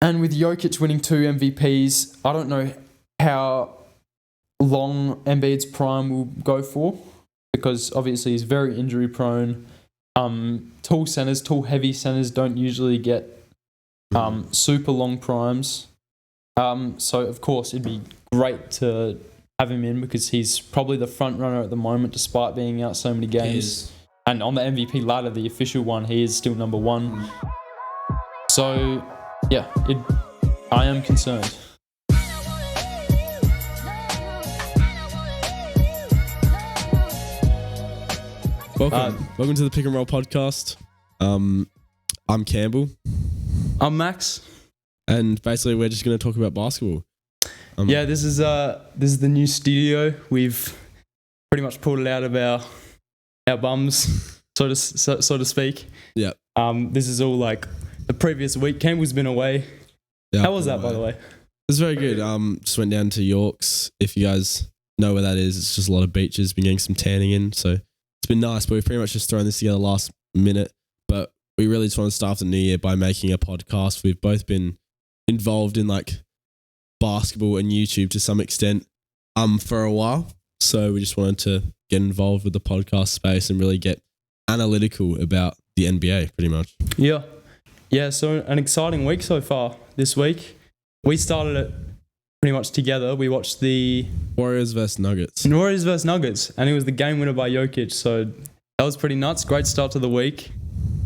And with Jokic winning 2 MVPs, I don't know how long Embiid's prime will go for, because obviously he's very injury prone. Tall heavy centers don't usually get super long primes. So of course it'd be great to have him in, because he's probably the front runner at the moment, despite being out so many games. And on the MVP ladder, the official one, he is still number 1. So yeah, I am concerned. Welcome to the Pick and Roll podcast. I'm Campbell. I'm Max. And basically we're just going to talk about basketball. This is the new studio. We've pretty much pulled it out of our bums, so to speak. Yeah. This is all like the previous week. Campbell's been away. Yeah, how was that, by the way? It was very good. Just went down to York's. If you guys know where that is, it's just a lot of beaches. Been getting some tanning in, so it's been nice. But we've pretty much just thrown this together last minute. But we really just want to start the new year by making a podcast. We've both been involved in like basketball and YouTube to some extent for a while. So we just wanted to get involved with the podcast space and really get analytical about the NBA pretty much. Yeah, so an exciting week so far this week. We started it pretty much together. We watched the Warriors versus Nuggets, and it was the game winner by Jokic. So that was pretty nuts. Great start to the week.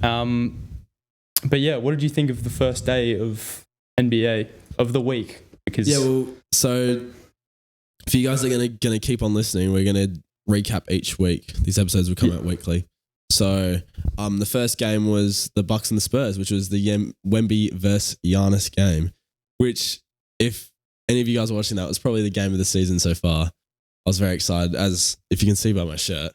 But yeah, what did you think of the first day of NBA of the week? Because so if you guys are gonna keep on listening, we're gonna recap each week. These episodes will come out weekly. So the first game was the Bucks and the Spurs, which was the Wemby versus Giannis game, which if any of you guys are watching, that was probably the game of the season so far. I was very excited, as if you can see by my shirt.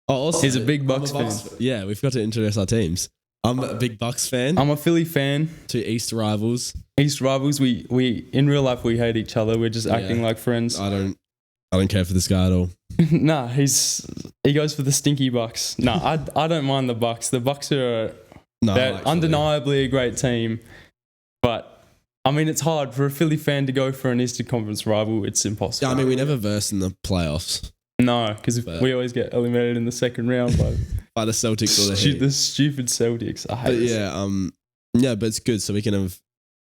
Oh, also, he's a big Bucks fan. Yeah, we've got to introduce our teams. I'm a big Bucks fan. I'm a Philly fan. 2 East rivals. We in real life we hate each other. We're just acting like friends. I don't care for this guy at all. Nah, he goes for the stinky Bucks. Nah, I don't mind the Bucks. The Bucks are undeniably a great team, but I mean it's hard for a Philly fan to go for an Eastern Conference rival. It's impossible. Yeah, I mean we never verse in the playoffs. No, because we always get eliminated in the second round by the Celtics or the Heat. The stupid Celtics. I hate it. Yeah, but it's good so we can have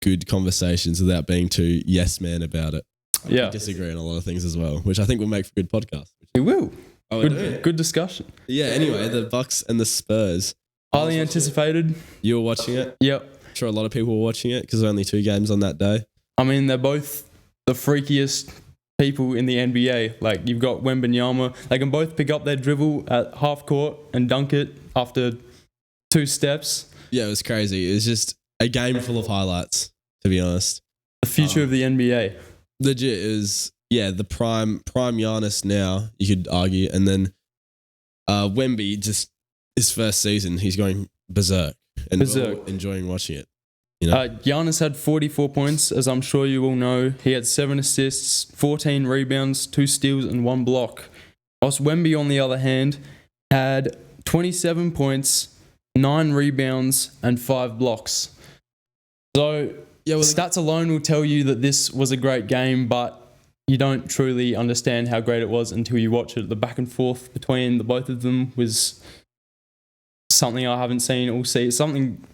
good conversations without being too yes man about it. Yeah, we disagree on a lot of things as well, which I think will make for good podcast. We will. Good discussion. Yeah. Anyway, the Bucks and the Spurs. Highly anticipated. You were watching it. Yep. I'm sure a lot of people were watching it because there were only 2 games on that day. I mean, they're both the freakiest people in the NBA. Like you've got Wembanyama. They can both pick up their dribble at half court and dunk it after 2 steps. Yeah, it was crazy. It was just a game full of highlights, to be honest. The future of the NBA. Legit is, the prime Giannis now, you could argue. And then Wemby, just his first season, he's going berserk. And we're enjoying watching it. You know? Giannis had 44 points, as I'm sure you all know. He had 7 assists, 14 rebounds, 2 steals, and 1 block. Whilst Wemby, on the other hand, had 27 points, 9 rebounds, and 5 blocks. So stats alone will tell you that this was a great game, but you don't truly understand how great it was until you watch it. The back and forth between the both of them was something I haven't seen all season. Something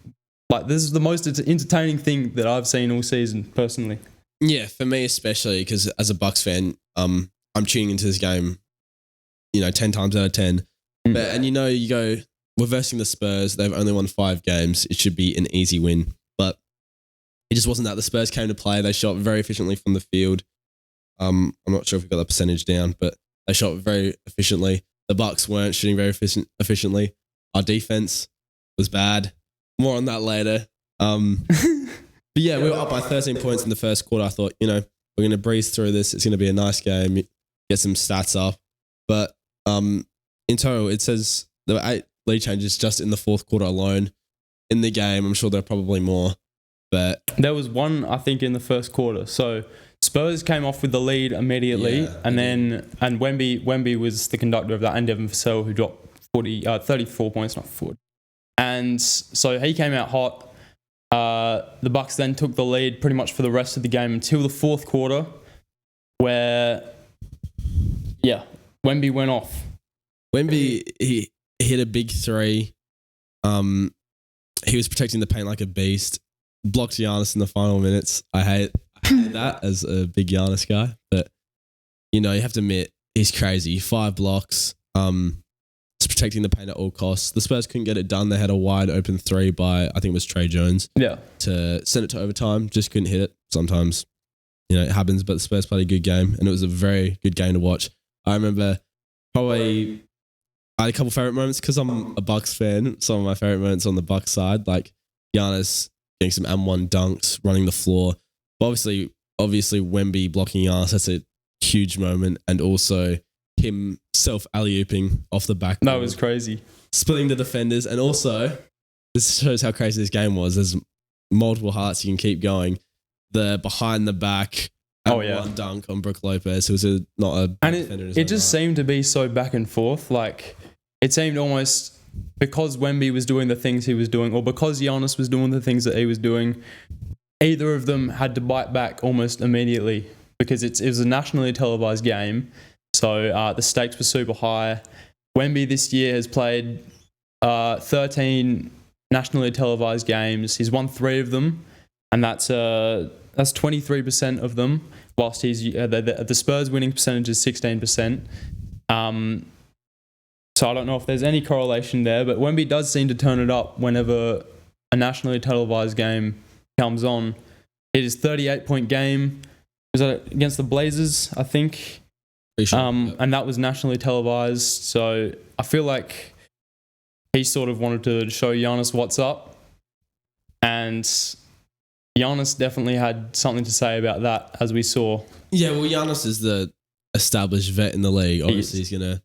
like this is the most entertaining thing that I've seen all season, personally. Yeah, for me especially, because as a Bucks fan, I'm tuning into this game, 10 times out of 10. And you go, we're versing the Spurs. They've only won 5 games. It should be an easy win. But it just wasn't that. The Spurs came to play. They shot very efficiently from the field. I'm not sure if we got the percentage down, but they shot very efficiently. The Bucks weren't shooting very efficiently. Our defense was bad. More on that later. But yeah, we were up by 13 points in the first quarter. I thought, we're going to breeze through this. It's going to be a nice game. Get some stats up. But in total, it says there were 8 lead changes just in the fourth quarter alone in the game. I'm sure there are probably more. But there was one, I think, in the first quarter. So Spurs came off with the lead immediately, and Wemby was the conductor of that, and Devin Vassell, who dropped 34 points, not 40. And so he came out hot. The Bucks then took the lead pretty much for the rest of the game until the fourth quarter, where, Wemby went off. Wemby, he hit a big three. He was protecting the paint like a beast. Blocked Giannis in the final minutes. I hate that as a big Giannis guy, but you have to admit he's crazy. 5 blocks. He's protecting the paint at all costs. The Spurs couldn't get it done. They had a wide open 3 by, I think it was Trey Jones. Yeah. To send it to overtime. Just couldn't hit it. Sometimes, it happens, but the Spurs played a good game and it was a very good game to watch. I remember I had a couple favorite moments because I'm a Bucks fan. Some of my favorite moments on the Bucks side, like Giannis getting some M1 dunks, running the floor. But obviously Wemby blocking Giannis, that's a huge moment. And also him self alley-ooping off the back. That was crazy. Splitting the defenders. And also, this shows how crazy this game was. There's multiple highlights you can keep going. The behind the back one dunk on Brook Lopez. It was not a defender. And it just seemed to be so back and forth. Like, it seemed almost because Wemby was doing the things he was doing, or because Giannis was doing the things that he was doing, either of them had to bite back almost immediately because it was a nationally televised game. So the stakes were super high. Wemby this year has played 13 nationally televised games. He's won 3 of them, and that's 23% of them. Whilst he's the Spurs winning percentage is 16%. So I don't know if there's any correlation there, but Wemby does seem to turn it up whenever a nationally televised game comes on. It is 38-point game. Was that against the Blazers, I think? Sure. And that was nationally televised. So I feel like he sort of wanted to show Giannis what's up. And Giannis definitely had something to say about that, as we saw. Yeah, well, Giannis is the established vet in the league. Obviously,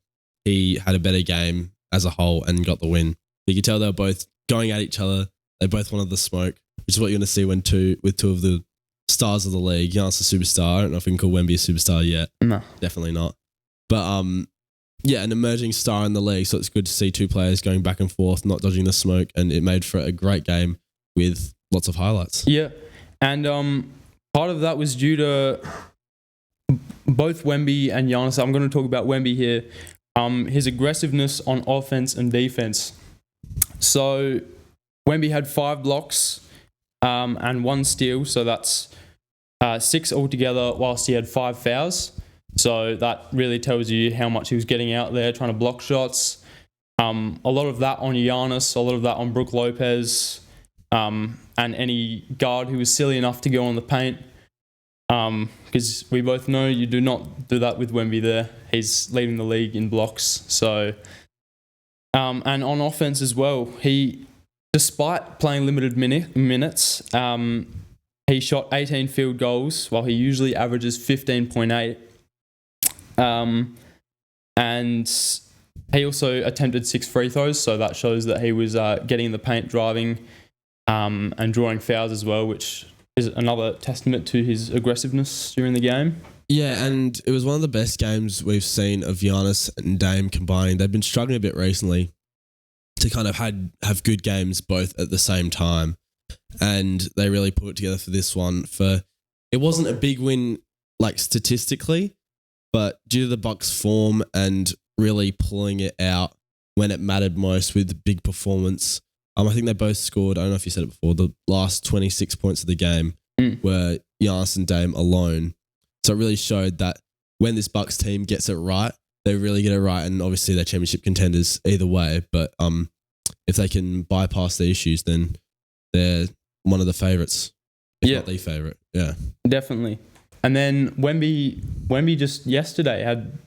he had a better game as a whole and got the win. You could tell they were both going at each other. They both wanted the smoke, which is what you're going to see with two of the stars of the league. Giannis a superstar. I don't know if we can call Wemby a superstar yet. No. Definitely not. But an emerging star in the league. So it's good to see 2 players going back and forth, not dodging the smoke, and it made for a great game with lots of highlights. Yeah, and part of that was due to both Wemby and Giannis. I'm going to talk about Wemby here. His aggressiveness on offense and defense. So Wemby had 5 blocks and 1 steal, so that's 6 altogether, whilst he had 5 fouls. So that really tells you how much he was getting out there trying to block shots. A lot of that on Giannis, a lot of that on Brook Lopez, and any guard who was silly enough to go on the paint. Because we both know you do not do that with Wemby there. He's leading the league in blocks. So, and on offense as well, despite playing limited minutes, he shot 18 field goals while he usually averages 15.8. And he also attempted 6 free throws, so that shows that he was getting in the paint, driving, and drawing fouls as well, which is another testament to his aggressiveness during the game. Yeah, and it was one of the best games we've seen of Giannis and Dame combining. They've been struggling a bit recently to kind of have good games both at the same time, and they really put it together for this one. It wasn't a big win like statistically, but due to the Bucks' form and really pulling it out when it mattered most with big performance. I think they both scored, I don't know if you said it before, the last 26 points of the game were Giannis and Dame alone. So it really showed that when this Bucks team gets it right, they really get it right. And obviously they're championship contenders either way. But if they can bypass the issues, then they're one of the favourites. If not the favourite. Yeah. Definitely. And then Wemby just yesterday had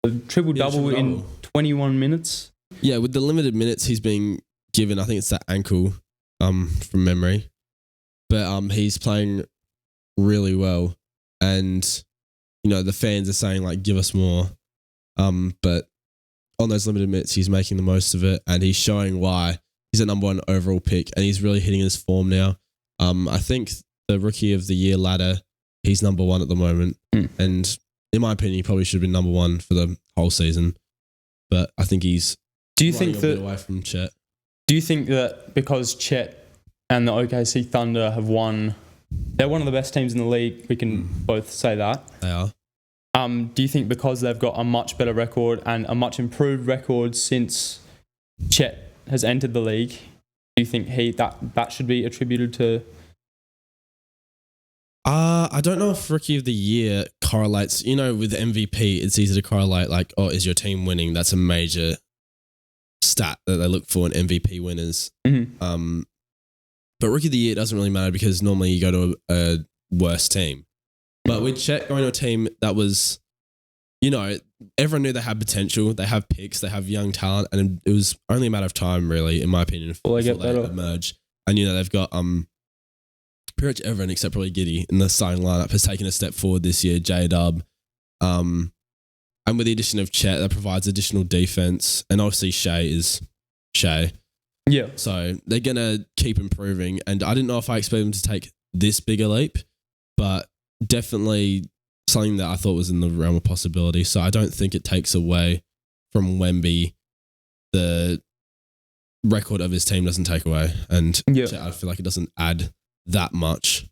a triple-double in 21 minutes. Yeah, with the limited minutes he's being given, I think it's that ankle from memory. But he's playing really well. And, the fans are saying, like, give us more. But on those limited minutes, he's making the most of it. And he's showing why he's a number 1 overall pick. And he's really hitting his form now. I think the Rookie of the Year ladder, he's number 1 at the moment. And in my opinion, he probably should have been number 1 for the whole season. But I think he's away from Chet. Do you think that because Chet and the OKC Thunder have won. They're one of the best teams in the league. We can both say that. They are. Do you think because they've got a much better record and a much improved record since Chet has entered the league, do you think that should be attributed to? I don't know if Rookie of the Year correlates. With MVP, it's easy to correlate like, oh, is your team winning? That's a major stat that they look for in MVP winners. Mm-hmm. But Rookie of the Year doesn't really matter because normally you go to a worse team. But with Chet going to a team that was, everyone knew they had potential. They have picks, they have young talent, and it was only a matter of time, really, in my opinion, before they emerge. And they've got pretty much everyone except probably Giddey in the starting lineup has taken a step forward this year. J-Dub, and with the addition of Chet, that provides additional defense, and obviously Shea is Shea. Yeah. So they're gonna keep improving, and I didn't know if I expected them to take this big a leap, but definitely something that I thought was in the realm of possibility. So I don't think it takes away from Wemby. The record of his team doesn't take away, and I feel like it doesn't add that much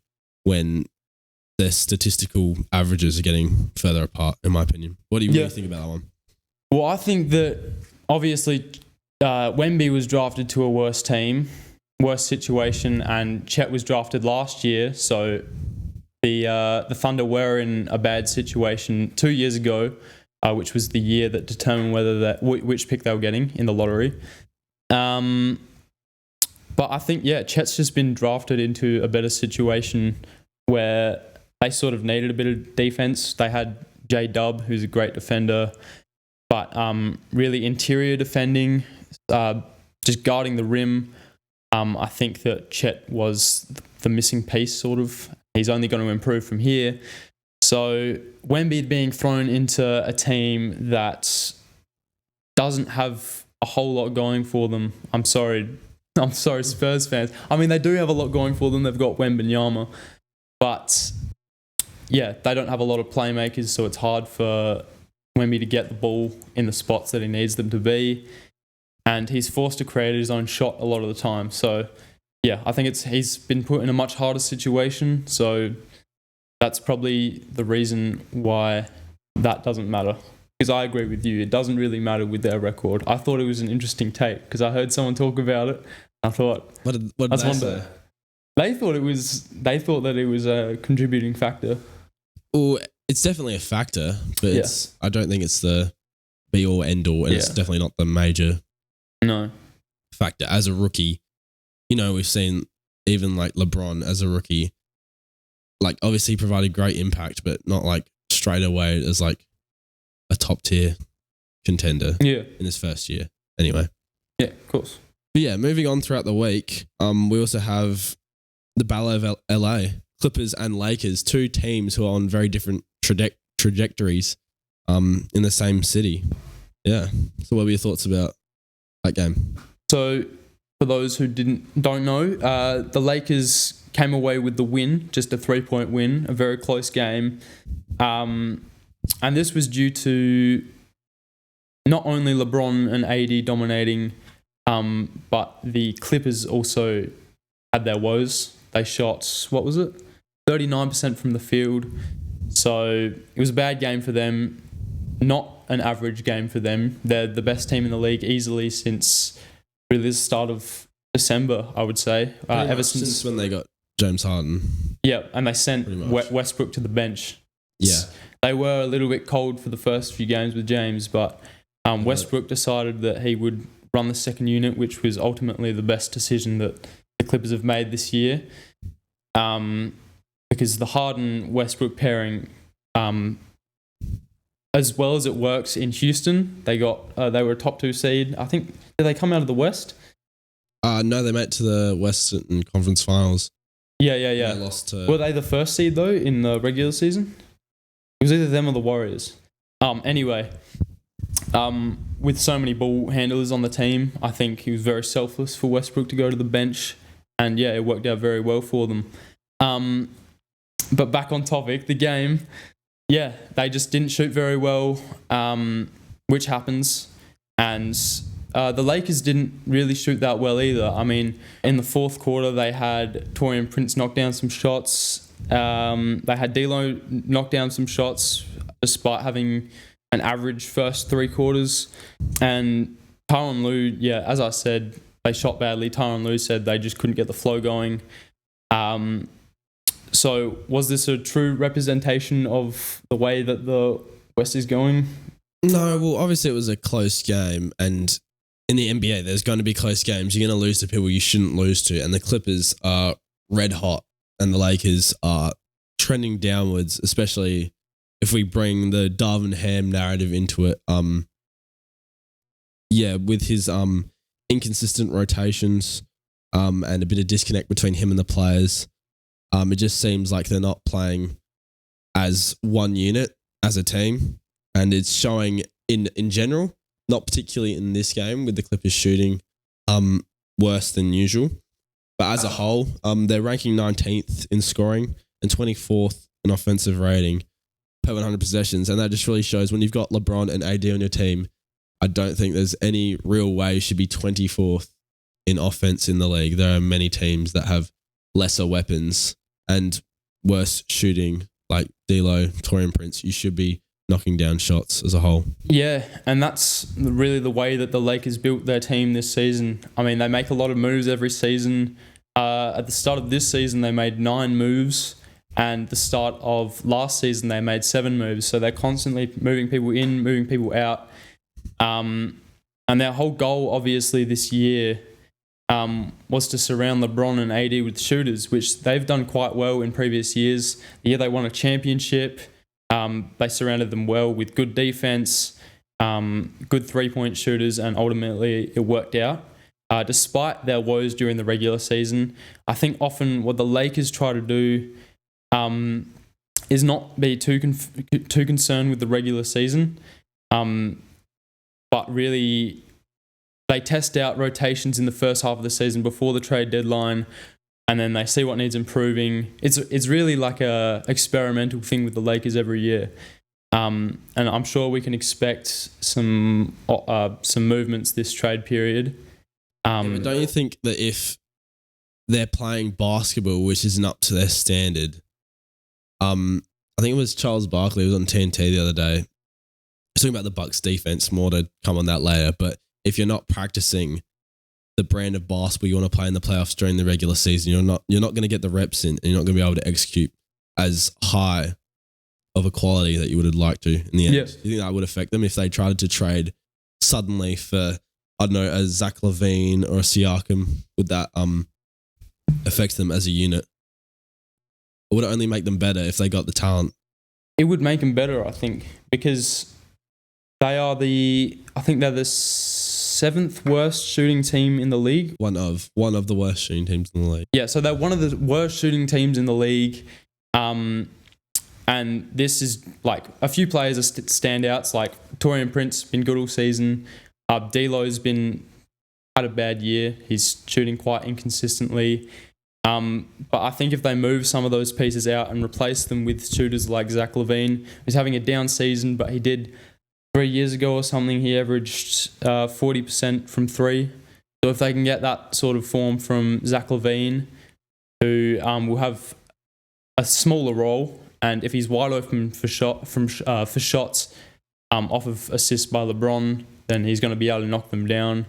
when their statistical averages are getting further apart, in my opinion. What do you really think about that one? Well, I think that obviously Wemby was drafted to a worse team, worse situation, and Chet was drafted last year, so the Thunder were in a bad situation 2 years ago, which was the year that determined which pick they were getting in the lottery. But I think, Chet's just been drafted into a better situation where they sort of needed a bit of defense. They had J-Dub, who's a great defender, but really interior defending, just guarding the rim. I think that Chet was the missing piece, sort of. He's only going to improve from here. So Wemby being thrown into a team that doesn't have a whole lot going for them. I'm sorry, Spurs fans. I mean, they do have a lot going for them. They've got Wembanyama. But, they don't have a lot of playmakers, so it's hard for Wemby to get the ball in the spots that he needs them to be. And he's forced to create his own shot a lot of the time. So, I think he's been put in a much harder situation. So that's probably the reason why that doesn't matter. Because I agree with you, it doesn't really matter with their record. I thought it was an interesting take because I heard someone talk about it. I thought, what did they say? They thought that it was a contributing factor. Well, it's definitely a factor, but I don't think it's the be all end all, and it's definitely not the major factor. As a rookie, we've seen even like LeBron as a rookie, like obviously provided great impact, but not like straight away as like a top tier contender in his first year. Anyway. Yeah, of course. But moving on throughout the week, we also have the Ballot of LA, Clippers and Lakers, two teams who are on very different trajectories in the same city. Yeah. So what were your thoughts about that game? So for those who don't know, the Lakers came away with the win, just a 3-point win, a very close game. And this was due to not only LeBron and AD dominating, but the Clippers also had their woes. They shot, 39% from the field. So it was a bad game for them, not an average game for them. They're the best team in the league easily since really the start of December, I would say. Ever since when they got James Harden. Yeah, and they sent Westbrook to the bench. Yeah. They were a little bit cold for the first few games with James, but Westbrook decided that he would run the second unit, which was ultimately the best decision that the Clippers have made this year. Because the Harden-Westbrook pairing, as well as it works in Houston, they were a top 2 seed. I think, did they come out of the West? No, they made it to the Western Conference Finals. Yeah. They lost to... Were they the first seed, though, in the regular season? It was either them or the Warriors. Anyway, with so many ball handlers on the team, I think he was very selfless for Westbrook to go to the bench. And, it worked out very well for them. But back on topic, the game, they just didn't shoot very well, which happens. And the Lakers didn't really shoot that well either. I mean, in the fourth quarter, they had Taurean Prince knock down some shots. They had D'Lo knock down some shots despite having an average first three quarters. And Tyronn Lue, yeah, as I said, they shot badly. Tyronn Lue said they just couldn't get the flow going. So was this a true representation of the way that the West is going? No, well, obviously it was a close game, and in the NBA, there's going to be close games. You're going to lose to people you shouldn't lose to, and the Clippers are red hot, and the Lakers are trending downwards, especially if we bring the Darvin Ham narrative into it. With his inconsistent rotations, and a bit of disconnect between him and the players. It just seems like they're not playing as one unit, as a team, and it's showing in general, not particularly in this game with the Clippers shooting worse than usual. But as a whole, they're ranking 19th in scoring and 24th in offensive rating per 100 possessions, and that just really shows when you've got LeBron and AD on your team, I don't think there's any real way you should be 24th in offense in the league. There are many teams that have lesser weapons and worse shooting, like D'Lo, Taurean Prince. You should be knocking down shots as a whole. Yeah, and that's really the way that the Lakers built their team this season. I mean, they make a lot of moves every season. At the start of this season, they made 9 moves, and the start of last season, they made 7 moves. So they're constantly moving people in, moving people out. And their whole goal, obviously, this year was to surround LeBron and AD with shooters, which they've done quite well in previous years. The year they won a championship, they surrounded them well with good defense, good three-point shooters, and ultimately it worked out. Despite their woes during the regular season, I think often what the Lakers try to do is not be too concerned with the regular season, but really they test out rotations in the first half of the season before the trade deadline, and then they see what needs improving. It's really like a experimental thing with the Lakers every year, and I'm sure we can expect some movements this trade period. But don't you think that if they're playing basketball, which isn't up to their standard, I think it was Charles Barkley who was on TNT the other day. I was talking about the Bucks defense, more to come on that later, but if you're not practicing the brand of basketball you want to play in the playoffs during the regular season, you're not going to get the reps in, and you're not going to be able to execute as high of a quality that you would have liked to in the end. Yes. Do you think that would affect them if they tried to trade suddenly for, I don't know, a Zach LaVine or a Siakam? Would that affect them as a unit? Or would it only make them better if they got the talent? It would make them better, I think, because they're the 7th worst shooting team in the league. One of the worst shooting teams in the league. Yeah, so they're one of the worst shooting teams in the league. And this is like a few players are standouts, like Taurean Prince, been good all season. D'Lo's had a bad year. He's shooting quite inconsistently. But I think if they move some of those pieces out and replace them with shooters like Zach LaVine, who's having a down season, but he did 3 years ago or something, he averaged 40% from 3. So if they can get that sort of form from Zach LaVine, who will have a smaller role, and if he's wide open for shots off of assists by LeBron, then he's going to be able to knock them down.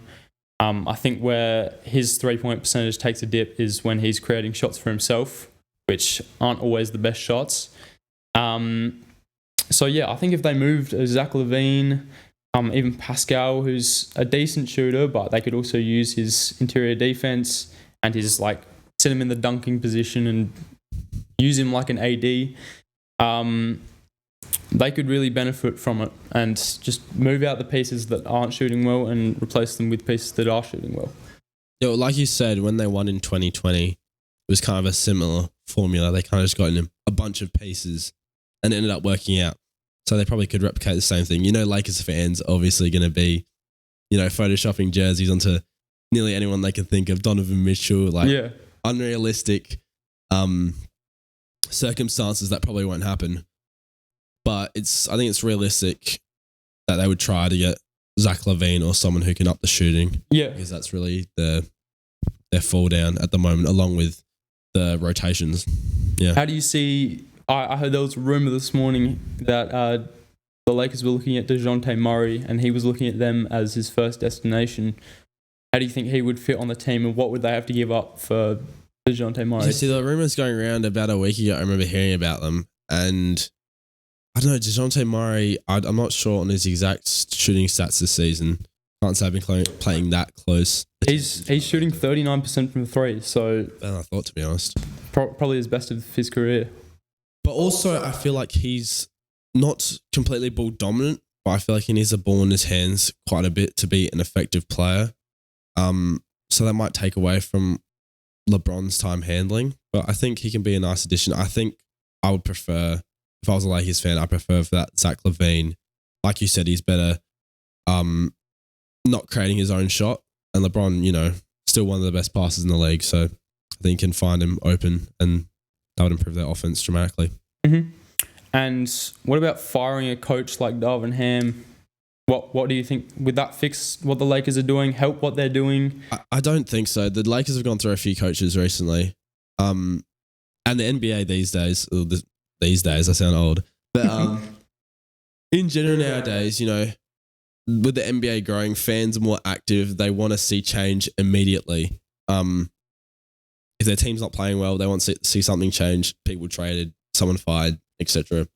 I think where his 3-point percentage takes a dip is when he's creating shots for himself, which aren't always the best shots. So yeah, I think if they moved Zach LaVine, even Pascal, who's a decent shooter, but they could also use his interior defense and his sit him in the dunking position and use him like an AD. They could really benefit from it and just move out the pieces that aren't shooting well and replace them with pieces that are shooting well. Yeah, like you said, when they won in 2020, it was kind of a similar formula. They kind of just got in a bunch of pieces and it ended up working out. So they probably could replicate the same thing. Lakers fans are obviously going to be, photoshopping jerseys onto nearly anyone they can think of. Donovan Mitchell, unrealistic circumstances that probably won't happen. But I think it's realistic that they would try to get Zach LaVine or someone who can up the shooting. Yeah. Because that's really their fall down at the moment, along with the rotations. Yeah. How do you see... I heard there was a rumor this morning that the Lakers were looking at DeJounte Murray and he was looking at them as his first destination. How do you think he would fit on the team and what would they have to give up for DeJounte Murray? You see, the rumors going around about a week ago, I remember hearing about them. And I don't know, DeJounte Murray, I'm not sure on his exact shooting stats this season. Can't say I've been playing that close. He's shooting 39% from three, so... Better than I thought, to be honest. Probably his best of his career. But also, I feel like he's not completely ball dominant, but I feel like he needs the ball in his hands quite a bit to be an effective player. So that might take away from LeBron's time handling, but I think he can be a nice addition. I think I would prefer, if I was a Lakers fan, I prefer for that Zach LaVine. Like you said, he's better not creating his own shot. And LeBron, still one of the best passers in the league. So I think you can find him open and that would improve their offense dramatically. Mm-hmm. And what about firing a coach like Darvin Ham? What do you think? Would that fix what the Lakers are doing? Help what they're doing? I don't think so. The Lakers have gone through a few coaches recently. And the NBA these days, I sound old. But in general nowadays, with the NBA growing, fans are more active. They want to see change immediately. If their team's not playing well, they want to see something change. People traded, someone fired, etc.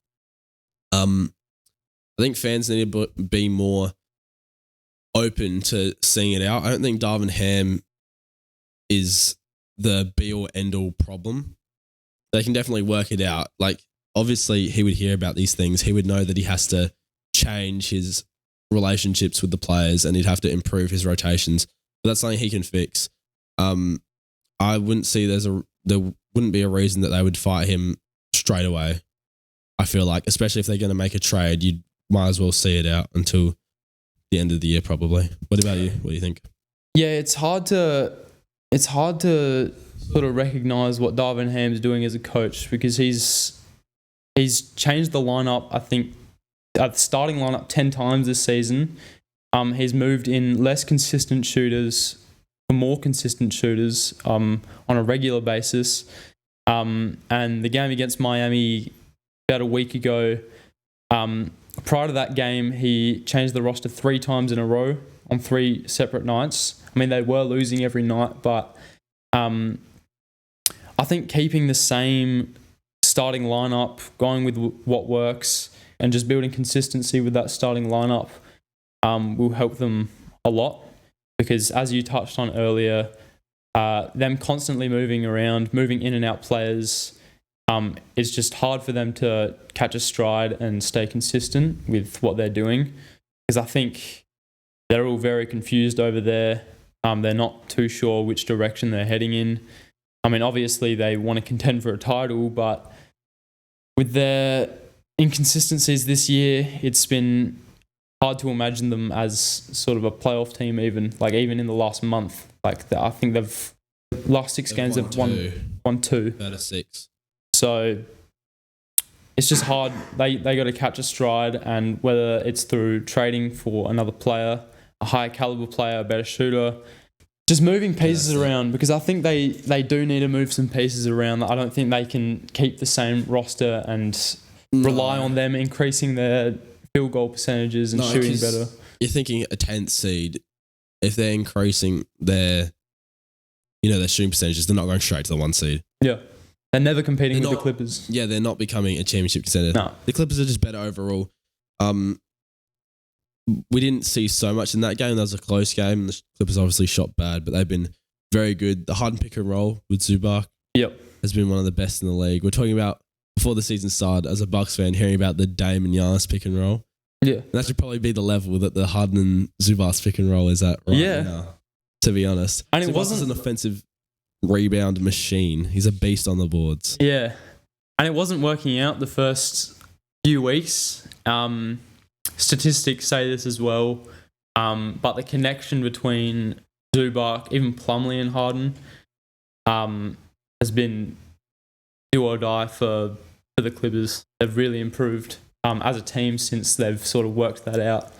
I think fans need to be more open to seeing it out. I don't think Darvin Ham is the be-all, end-all problem. They can definitely work it out. Like, obviously, he would hear about these things. He would know that he has to change his relationships with the players and he'd have to improve his rotations. But that's something he can fix. I wouldn't see there wouldn't be a reason that they would fire him straight away. I feel like, especially if they're going to make a trade, you might as well see it out until the end of the year, probably. What about you? What do you think? Yeah, it's hard to sort of recognize what Darvin Ham's doing as a coach because he's changed the lineup. I think the starting lineup 10 times this season. He's moved in less consistent shooters for more consistent shooters on a regular basis. And the game against Miami about a week ago, prior to that game, he changed the roster 3 times in a row on 3 separate nights. I mean, they were losing every night, but I think keeping the same starting lineup, going with what works, and just building consistency with that starting lineup will help them a lot. Because as you touched on earlier, them constantly moving around, moving in and out players, it's just hard for them to catch a stride and stay consistent with what they're doing. Because I think they're all very confused over there. They're not too sure which direction they're heading in. I mean, obviously they want to contend for a title, but with their inconsistencies this year, it's been hard to imagine them as sort of a playoff team even in the last month. I think they've last 6 games they've won 2 out of 6. So it's just hard. They got to catch a stride, and whether it's through trading for another player, a higher caliber player, a better shooter, just moving pieces around, because I think they do need to move some pieces around. I don't think they can keep the same roster and rely on them increasing their field goal percentages and shooting better. You're thinking a 10th seed, if they're increasing their shooting percentages, they're not going straight to the 1 seed. Yeah. They're never competing with the Clippers. Yeah, they're not becoming a championship contender. No. The Clippers are just better overall. We didn't see so much in that game. That was a close game. The Clippers obviously shot bad, but they've been very good. The Harden pick and roll with Zubac has been one of the best in the league. We're talking about, before the season started, as a Bucks fan, hearing about the Dame and Giannis pick and roll. Yeah. And that should probably be the level that the Harden and Zubac pick and roll is at right now, to be honest. And Zubac is an offensive rebound machine. He's a beast on the boards. Yeah. And it wasn't working out the first few weeks. Statistics say this as well. But the connection between Zubac, even Plumlee and Harden, has been do or die for the Clippers. They've really improved as a team since they've sort of worked that out.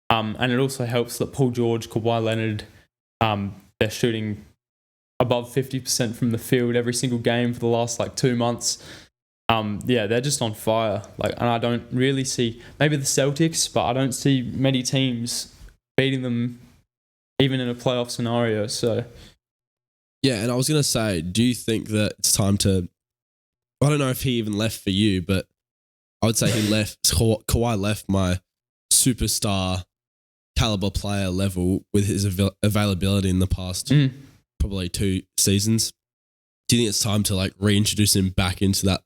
And it also helps that Paul George, Kawhi Leonard, they're shooting above 50% from the field every single game for the last 2 months. They're just on fire. And I don't really see, maybe the Celtics, but I don't see many teams beating them even in a playoff scenario. So yeah, and I was gonna say, do you think that it's time to? I don't know if he even left for you, but I would say he left. Kawhi left my superstar caliber player level with his availability in the past probably 2 seasons. Do you think it's time to reintroduce him back into that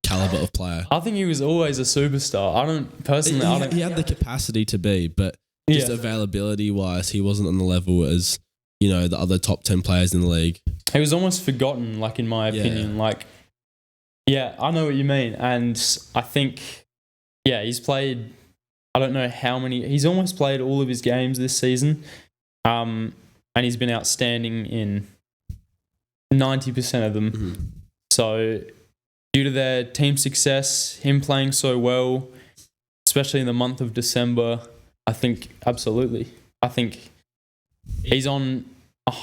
caliber of player? I think he was always a superstar. I don't personally. He had the capacity to be, but just availability wise, he wasn't on the level as the other top 10 players in the league. He was almost forgotten, in my opinion. I know what you mean, and I think he's played. I don't know how many. He's almost played all of his games this season, and he's been outstanding in 90% of them. Mm-hmm. So, due to their team success, him playing so well, especially in the month of December, I think absolutely. I think he's on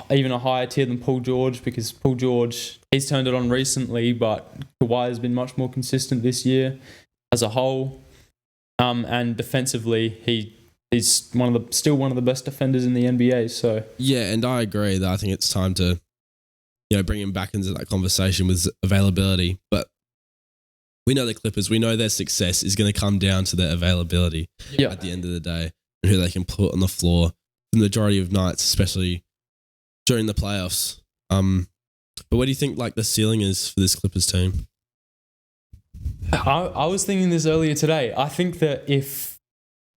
even a higher tier than Paul George, because Paul George, he's turned it on recently, but Kawhi has been much more consistent this year as a whole. And defensively, he's still one of the best defenders in the NBA. So yeah, and I agree that I think it's time to bring him back into that conversation with availability. But we know the Clippers. We know their success is going to come down to their availability at the end of the day, and who they can put on the floor the majority of nights, especially during the playoffs. But what do you think the ceiling is for this Clippers team? I was thinking this earlier today. I think that if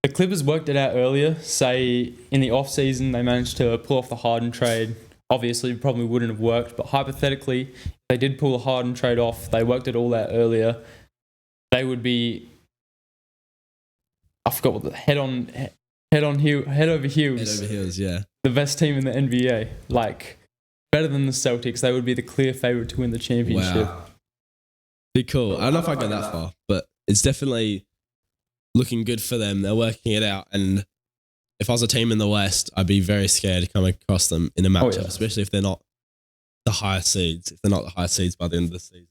the Clippers worked it out earlier, say in the off-season they managed to pull off the Harden trade, obviously it probably wouldn't have worked, but hypothetically, if they did pull the Harden trade off, they worked it all out earlier, they would be, I forgot what the head over heels. Head over heels, yeah. The best team in the NBA. Better than the Celtics. They would be the clear favourite to win the championship. Wow. Be cool. I don't know if I go that far, but it's definitely looking good for them. They're working it out. And if I was a team in the West, I'd be very scared to come across them in a matchup, especially if they're not the highest seeds. If they're not the highest seeds by the end of the season.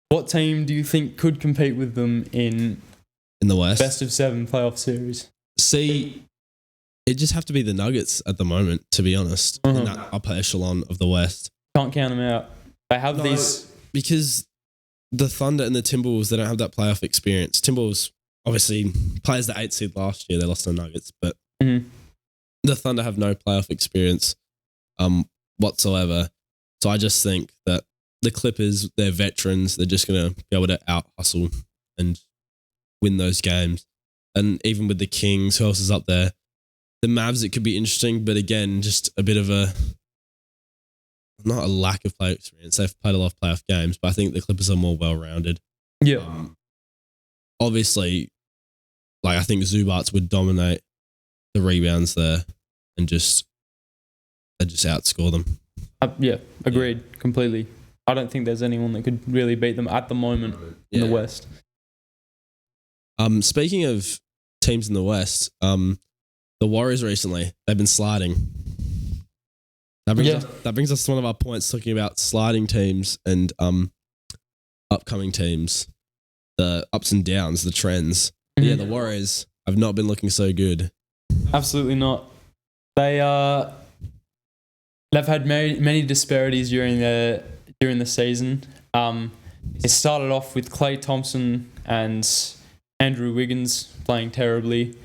What team do you think could compete with them in the West? Best of 7 playoff series? See, it just have to be the Nuggets at the moment, to be honest, in that upper echelon of the West. Can't count them out. They have these... Because the Thunder and the Timberwolves, they don't have that playoff experience. Timberwolves, obviously, players the 8th seed last year, they lost to the Nuggets, but the Thunder have no playoff experience whatsoever. So I just think that the Clippers, they're veterans. They're just going to be able to out-hustle and win those games. And even with the Kings, who else is up there? The Mavs, it could be interesting, but again, just a bit of not a lack of play experience. They've played a lot of playoff games, but I think the Clippers are more well-rounded. Yeah. Obviously, I think Zubats would dominate the rebounds there and just outscore them. Agreed completely. I don't think there's anyone that could really beat them at the moment in the West. Speaking of teams in the West, the Warriors recently, they've been sliding. That brings us to one of our points, talking about sliding teams and upcoming teams, the ups and downs, the trends. Yeah, the Warriors have not been looking so good. Absolutely not. They've had many disparities during the season. It started off with Klay Thompson and Andrew Wiggins playing terribly.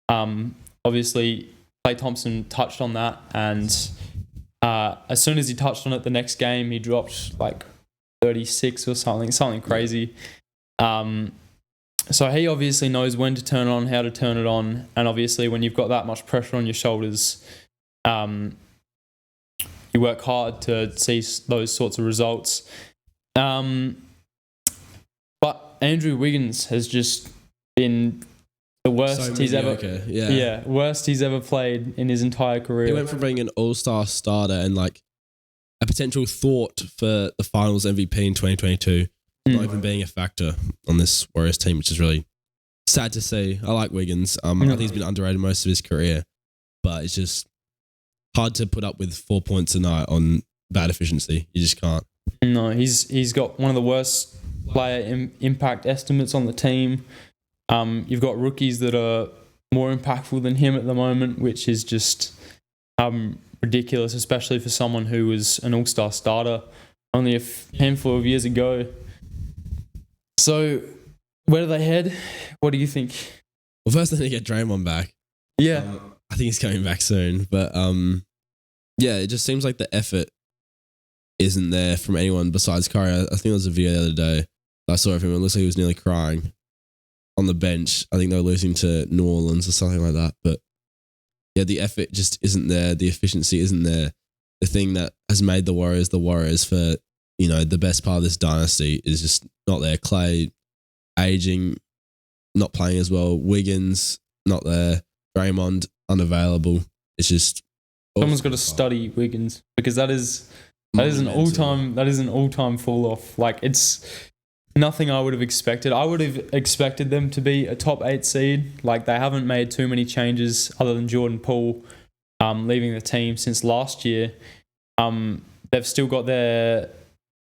Obviously, Klay Thompson touched on that, and as soon as he touched on it the next game, he dropped 36 or something crazy. So he obviously knows when to turn it on, how to turn it on, and obviously when you've got that much pressure on your shoulders, you work hard to see those sorts of results. But Andrew Wiggins has just been the worst worst he's ever played in his entire career. He went from being an all-star starter and a potential thought for the finals MVP in 2022, not even being a factor on this Warriors team, which is really sad to see. I like Wiggins. I think he's been underrated most of his career, but it's just hard to put up with 4 points a night on bad efficiency. You just can't. No, he's got one of the worst player impact estimates on the team. You've got rookies that are more impactful than him at the moment, which is just ridiculous, especially for someone who was an all-star starter only a handful of years ago. So, where do they head? What do you think? Well, first they need to get Draymond back. Yeah. I think he's coming back soon. But yeah, it just seems like the effort isn't there from anyone besides Curry. I think there was a video the other day I saw of him. It looks like he was nearly crying on the bench. I think they were losing to New Orleans or something like that. But yeah, the effort just isn't there. The efficiency isn't there. The thing that has made the Warriors for, the best part of this dynasty is just not there. Clay aging, not playing as well. Wiggins, not there. Draymond, unavailable. It's just... Someone's got to study Wiggins, because that is an all-time fall off. Like, it's nothing I would have expected. I would have expected them to be a top 8 seed. Like, they haven't made too many changes other than Jordan Poole leaving the team since last year. They've still got their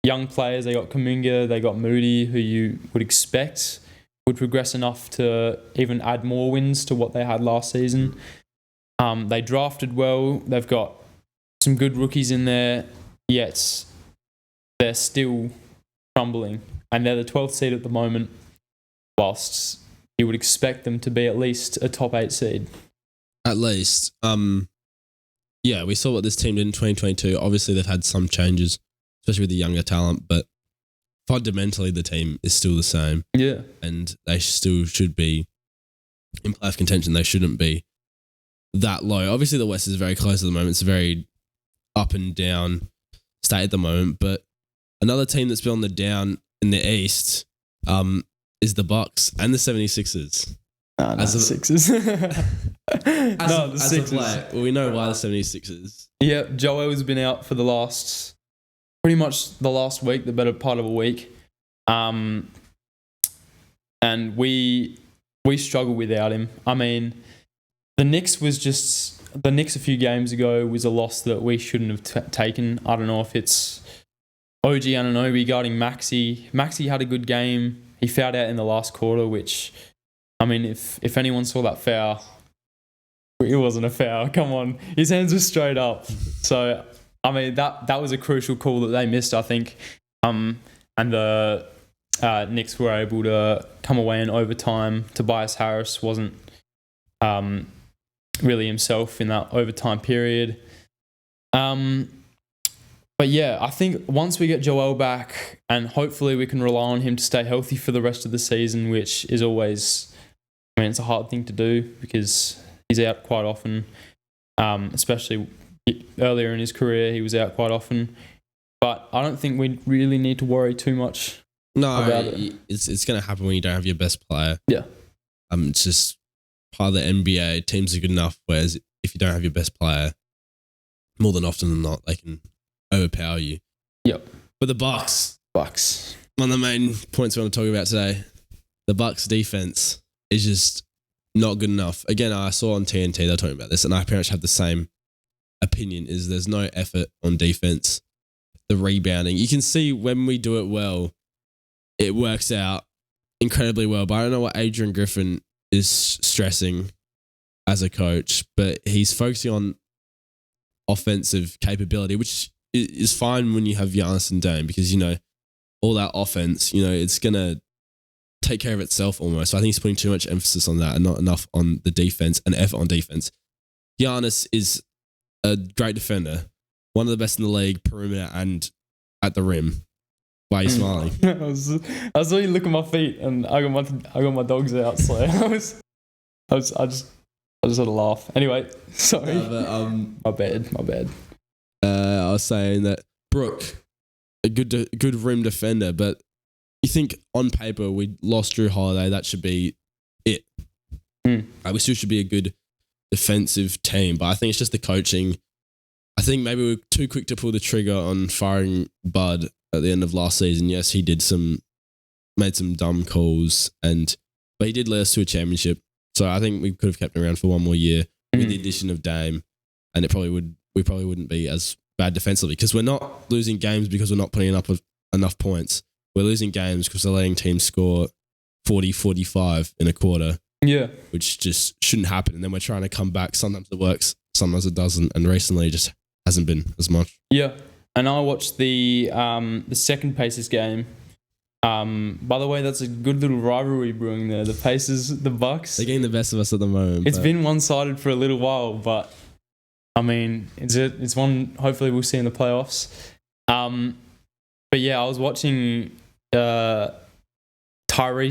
young players. They got Kuminga, they got Moody, who you would expect would progress enough to even add more wins to what they had last season. They drafted well. They've got some good rookies in there, yet they're still crumbling. And they're the 12th seed at the moment, whilst you would expect them to be at least a top 8 seed. At least. Yeah, we saw what this team did in 2022. Obviously, they've had some changes, especially with the younger talent, but fundamentally, the team is still the same. Yeah. And they still should be in playoff contention. They shouldn't be that low. Obviously, the West is very close at the moment. It's a very up and down state at the moment. But another team that's been on the down in the East is the Bucks and the 76ers. The Sixers. The Sixers. We know why the 76ers. Yeah, Joel's been out for pretty much the last week, the better part of a week. And we struggle without him. I mean, the Knicks a few games ago was a loss that we shouldn't have taken. I don't know if it's OG Anunoby guarding Maxey. Maxey had a good game. He fouled out in the last quarter, which, I mean, if anyone saw that foul, it wasn't a foul. Come on. His hands were straight up. So, I mean, that was a crucial call that they missed, I think. And the Knicks were able to come away in overtime. Tobias Harris wasn't really himself in that overtime period. But yeah, I think once we get Joel back, and hopefully we can rely on him to stay healthy for the rest of the season, which is always, it's a hard thing to do because he's out quite often, especially earlier in his career, he was out quite often. But I don't think we really need to worry too much about it. It's going to happen when you don't have your best player. Yeah. It's just part of the NBA. Teams are good enough, whereas if you don't have your best player, more than often than not, they can overpower you. Yep. But the Bucks. One of the main points we want to talk about today, the Bucks defense is just not good enough. Again, I saw on TNT, they were talking about this, and I pretty much have the same opinion, is there's no effort on defense. The rebounding. You can see when we do it well, it works out incredibly well. But I don't know what Adrian Griffin is stressing as a coach, but he's focusing on offensive capability, which is fine when you have Giannis and Dame, because, all that offense, it's going to take care of itself almost. So I think he's putting too much emphasis on that and not enough on the defense and effort on defense. Giannis is a great defender, one of the best in the league, perimeter and at the rim. Why are you smiling? I saw you look at my feet, and I got my dogs out, so I just had a laugh. Anyway, sorry. My bad. I was saying that Brooke, a good rim defender, but you think on paper we lost Drew Holiday, that should be it. We still should be a good defensive team, but I think it's just the coaching. I think maybe we're too quick to pull the trigger on firing Bud at the end of last season. Yes, he made some dumb calls, but but he did lead us to a championship. So I think we could have kept him around for one more year with the addition of Dame, and we probably wouldn't be as bad defensively because we're not losing games because we're not putting up enough points. We're losing games because we're letting teams score 40, 45 in a quarter. Yeah. Which just shouldn't happen. And then we're trying to come back. Sometimes it works, sometimes it doesn't. And recently it just hasn't been as much. Yeah. And I watched the second Pacers game. By the way, that's a good little rivalry brewing there. The Pacers, the Bucks. They're getting the best of us at the moment. It's been one-sided for a little while, but I mean, it's one hopefully we'll see in the playoffs. But yeah, I was watching Tyrese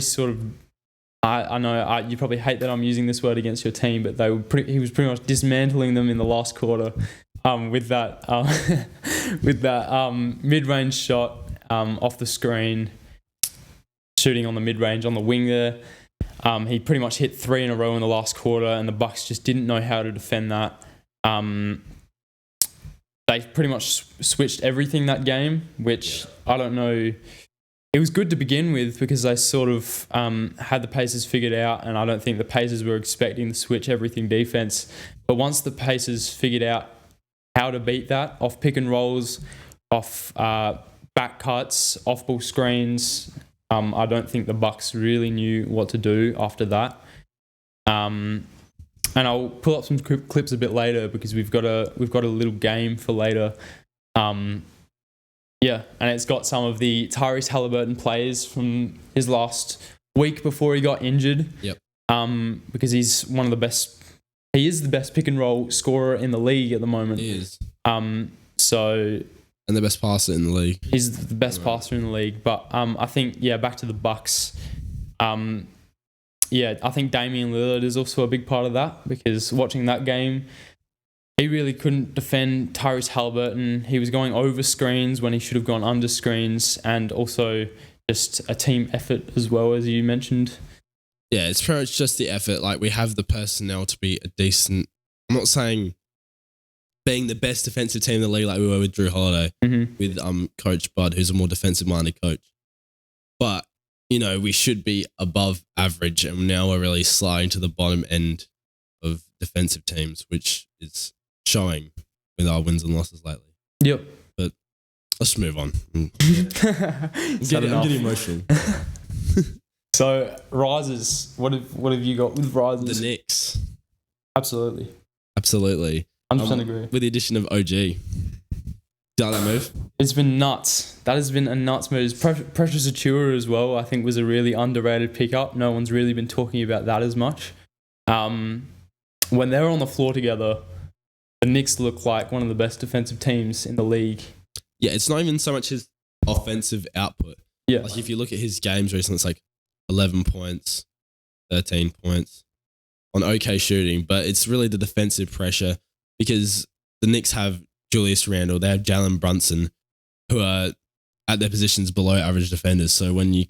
sort of. I know you probably hate that I'm using this word against your team, but he was pretty much dismantling them in the last quarter with that mid-range shot off the screen, shooting on the mid-range on the wing there. He pretty much hit 3 in a row in the last quarter, and the Bucks just didn't know how to defend that. They pretty much switched everything that game, which I don't know. It was good to begin with because they sort of had the Pacers figured out, and I don't think the Pacers were expecting the switch everything defense. But once the Pacers figured out how to beat that off pick and rolls, off back cuts, off ball screens, I don't think the Bucks really knew what to do after that. And I'll pull up some clips a bit later because we've got a little game for later. Yeah, and it's got some of the Tyrese Halliburton plays from his last week before he got injured. Yep. Because he's one of the best. He is the best pick and roll scorer in the league at the moment. He is. And the best passer in the league. He's the best passer in the league. But I think back to the Bucks. I think Damian Lillard is also a big part of that because watching that game, he really couldn't defend Tyrese Halliburton. He was going over screens when he should have gone under screens, and also just a team effort as well, as you mentioned. Yeah, it's pretty much just the effort. Like, we have the personnel to be a decent... I'm not saying being the best defensive team in the league like we were with Drew Holiday, with Coach Bud, who's a more defensive-minded coach. But, we should be above average, and now we're really sliding to the bottom end of defensive teams, which is showing with our wins and losses lately. Yep. But let's move on. I'm getting emotional. So, Risers, what have you got with Risers? The Knicks. Absolutely. 100% agree. With the addition of OG. Do you like that move? It's been nuts. That has been a nuts move. Precious Achiuwa as well, I think, was a really underrated pickup. No one's really been talking about that as much. When they were on the floor together, the Knicks look like one of the best defensive teams in the league. Yeah, it's not even so much his offensive output. Yeah. Like, if you look at his games recently, it's like 11 points, 13 points on okay shooting, but it's really the defensive pressure because the Knicks have Julius Randle, they have Jalen Brunson, who are at their positions below average defenders. So when you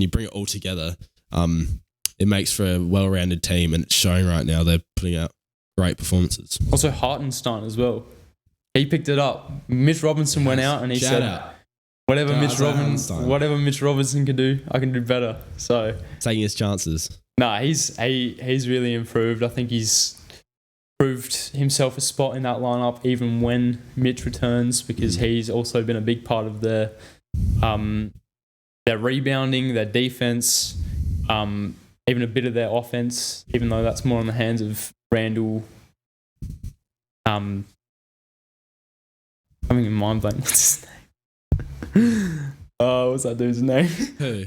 bring it all together, it makes for a well-rounded team, and it's showing right now. They're putting out great performances. Also Hartenstein as well. He picked it up. Mitch Robinson went out and he said, whatever Mitch Robinson can do, I can do better. So taking his chances. He's really improved. I think he's proved himself a spot in that lineup even when Mitch returns, because he's also been a big part of their rebounding, their defense, even a bit of their offense, even though that's more in the hands of Randall. Having a mind blank. What's his name? What's that dude's name? Who are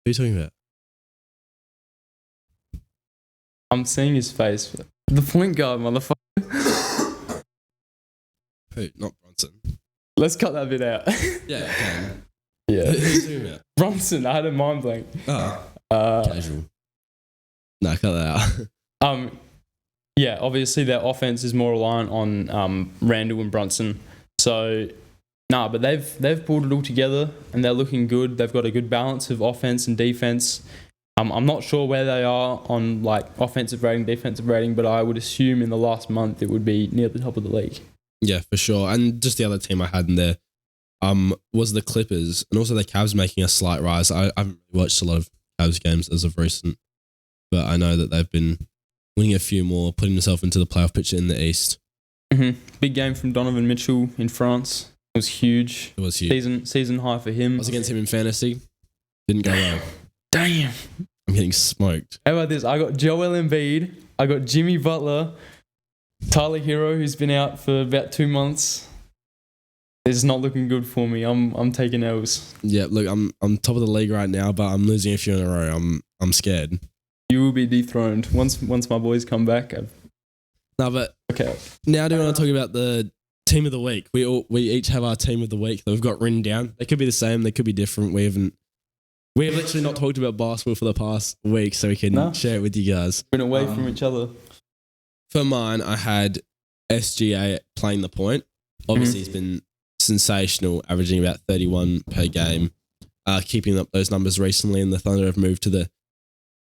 you talking about? I'm seeing his face. The point guard, motherfucker. Who? Not Bronson. Let's cut that bit out. Yeah, okay. Yeah. Who are you talking about? Bronson, I had a mind blank. Casual. No, cut that out. Yeah, obviously their offense is more reliant on Randall and Brunson. So, but they've pulled it all together and they're looking good. They've got a good balance of offense and defense. I'm not sure where they are on like offensive rating, defensive rating, but I would assume in the last month it would be near the top of the league. Yeah, for sure. And just the other team I had in there was the Clippers, and also the Cavs making a slight rise. I haven't watched a lot of Cavs games as of recent, but I know that they've been winning a few more, putting themselves into the playoff picture in the East. Mm-hmm. Big game from Donovan Mitchell in France. It was huge. It was huge. Season high for him. I was against him in fantasy. Didn't go well. Damn. I'm getting smoked. How about this? I got Joel Embiid. I got Jimmy Butler. Tyler Hero, who's been out for about 2 months. It's not looking good for me. I'm taking L's. Yeah, look, I'm top of the league right now, but I'm losing a few in a row. I'm scared. You will be dethroned once my boys come back. No, but okay. Now do you want to talk about the team of the week? We each have our team of the week that we've got written down. They could be the same. They could be different. We have literally not talked about basketball for the past week, so we can share it with you guys. Been away from each other. For mine, I had SGA playing the point. Obviously, he's been sensational, averaging about 31 per game, keeping up those numbers recently. And the Thunder have moved to the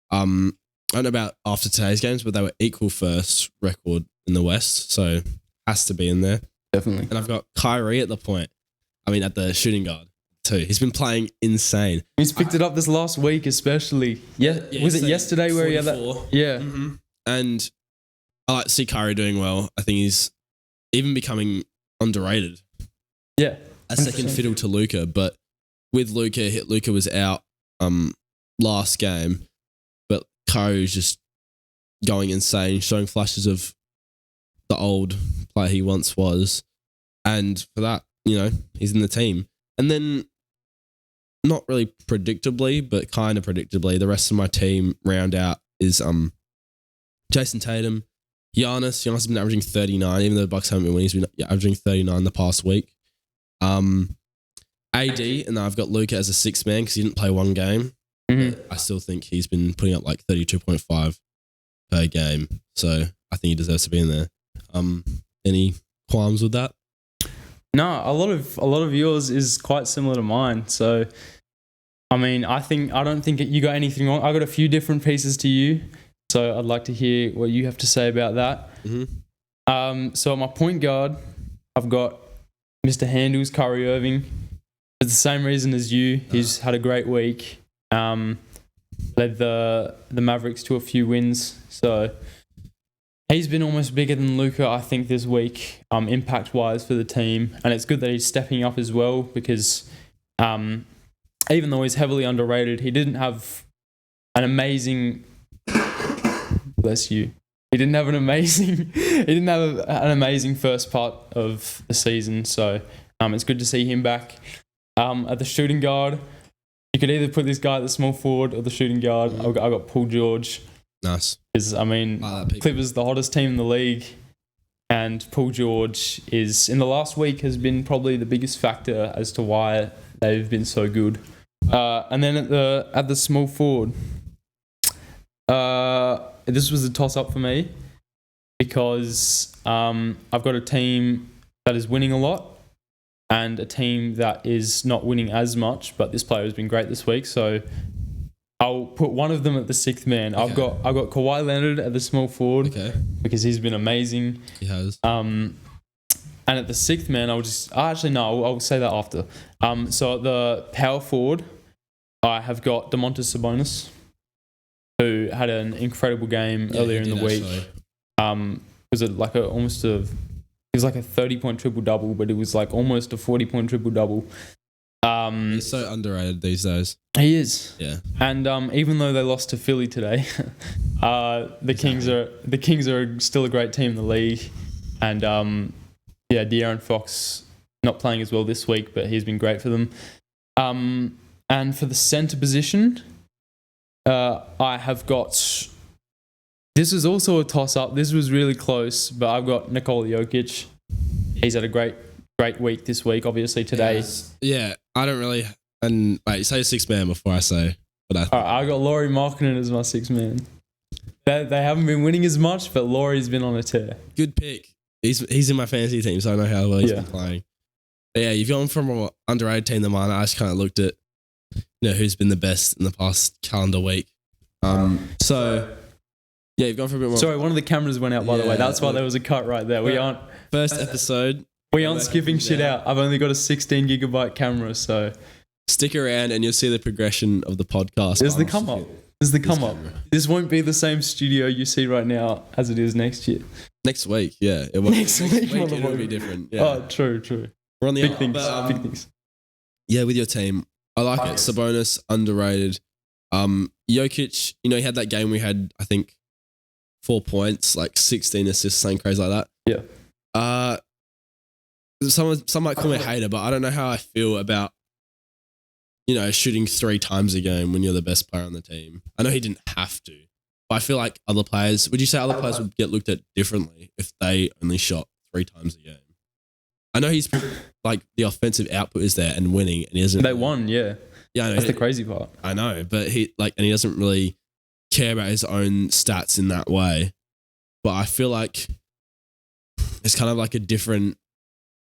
I don't know about after today's games, but they were equal first record in the West, so has to be in there. Definitely. And I've got Kyrie at the point. I mean, at the shooting guard too. He's been playing insane. He's picked it up this last week, especially. Yeah, was it yesterday 44. Where he had that? Yeah. Mm-hmm. And I like to see Kyrie doing well. I think he's even becoming underrated. Yeah. A second fiddle to Luka, but with Luka was out last game, but Kyrie was just going insane, showing flashes of the old player he once was. And for that, he's in the team. And then, not really predictably, but kind of predictably, the rest of my team round out is Jason Tatum, Giannis. Giannis has been averaging 39, even though the Bucks haven't been winning. He's been averaging 39 the past week. AD, and then I've got Luka as a sixth man because he didn't play one game. Mm-hmm. I still think he's been putting up like 32.5 per game. So I think he deserves to be in there. Any qualms with that? No, a lot of yours is quite similar to mine. So, I mean, I don't think you got anything wrong. I got a few different pieces to you, so I'd like to hear what you have to say about that. Mm-hmm. So at my point guard, I've got Mr. Handles, Kyrie Irving. It's the same reason as you. He's had a great week. Led the Mavericks to a few wins. So he's been almost bigger than Luka, I think, this week, impact-wise for the team. And it's good that he's stepping up as well because even though he's heavily underrated, he didn't have an amazing... Bless you. He didn't have an amazing first part of the season. So it's good to see him back. At the shooting guard, you could either put this guy at the small forward or the shooting guard. I got Paul George. Nice. Because, I mean, Clippers the hottest team in the league, and Paul George is, in the last week, has been probably the biggest factor as to why they've been so good. And then at the small forward, this was a toss-up for me because I've got a team that is winning a lot and a team that is not winning as much, but this player has been great this week, so I'll put one of them at the sixth man. Okay. I've got Kawhi Leonard at the small forward because he's been amazing. He has. And at the sixth man, I'll say that after. So at the power forward, I have got Domantas Sabonis, who had an incredible game earlier in the week. Was it like it was like a 30-point triple-double, but it was like almost a 40-point triple-double. He's so underrated these days. He is. Yeah. And even though they lost to Philly today, the Kings are still a great team in the league. And De'Aaron Fox not playing as well this week, but he's been great for them. And for the center position, I have got... This is also a toss-up. This was really close, but I've got Nikola Jokic. He's had a great week this week, obviously today. Yes. Yeah, I don't really... And wait, say six man before I say what I think. I got Lauri Markkanen as my six man. They haven't been winning as much, but Lauri's been on a tear. Good pick. He's in my fantasy team, so I know how well he's been playing. But yeah, you've gone from an underrated team to mine. I just kind of looked at who's been the best in the past calendar week. Yeah, you've gone for a bit more. Sorry, one of the cameras went out, by the way. That's why there was a cut right there. We aren't... First episode. We aren't skipping shit out. I've only got a 16 gigabyte camera, so Stick around and you'll see the progression of the podcast. There's the come up. This won't be the same studio you see right now as it is next year. Next week, yeah. It won't. Next week it'll be different. Yeah. Oh, true. We're on the Big up, things. but, Big things. Yeah, with your team, I like it. Sabonis, underrated. Jokic, he had that game we had, I think, 4 points, like 16 assists, something crazy like that. Yeah. Some might call me a hater, but I don't know how I feel about, shooting 3 times a game when you're the best player on the team. I know he didn't have to, but I feel like would you say other players would get looked at differently if they only shot 3 times a game? I know he's like the offensive output is there and winning, and he doesn't. They won, yeah. Yeah, I know. That's the crazy part. I know, but he doesn't really care about his own stats in that way. But I feel like it's kind of like a different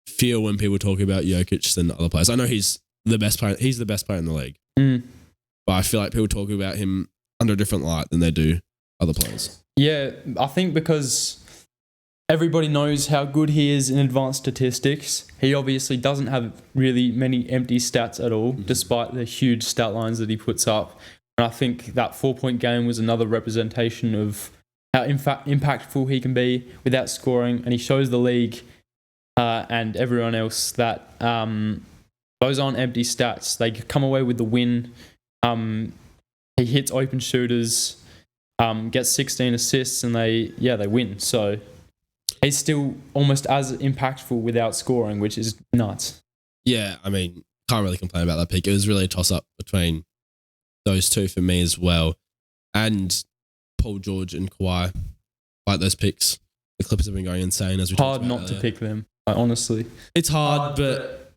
feel when people talk about Jokic than other players. I know he's the best player. He's the best player in the league. But I feel like people talk about him under a different light than they do other players. Yeah, I think because everybody knows how good he is in advanced statistics. He obviously doesn't have really many empty stats at all, despite the huge stat lines that he puts up. And I think that 4-point game was another representation of how impactful he can be without scoring. And he shows the league and everyone else that those aren't empty stats. They come away with the win. He hits open shooters, gets 16 assists, and they win. So he's still almost as impactful without scoring, which is nuts. Yeah, I mean, can't really complain about that pick. It was really a toss-up between those two for me as well. And Paul George and Kawhi, like those picks. The Clippers have been going insane as we talked hard about not earlier. to pick them, honestly. It's hard, but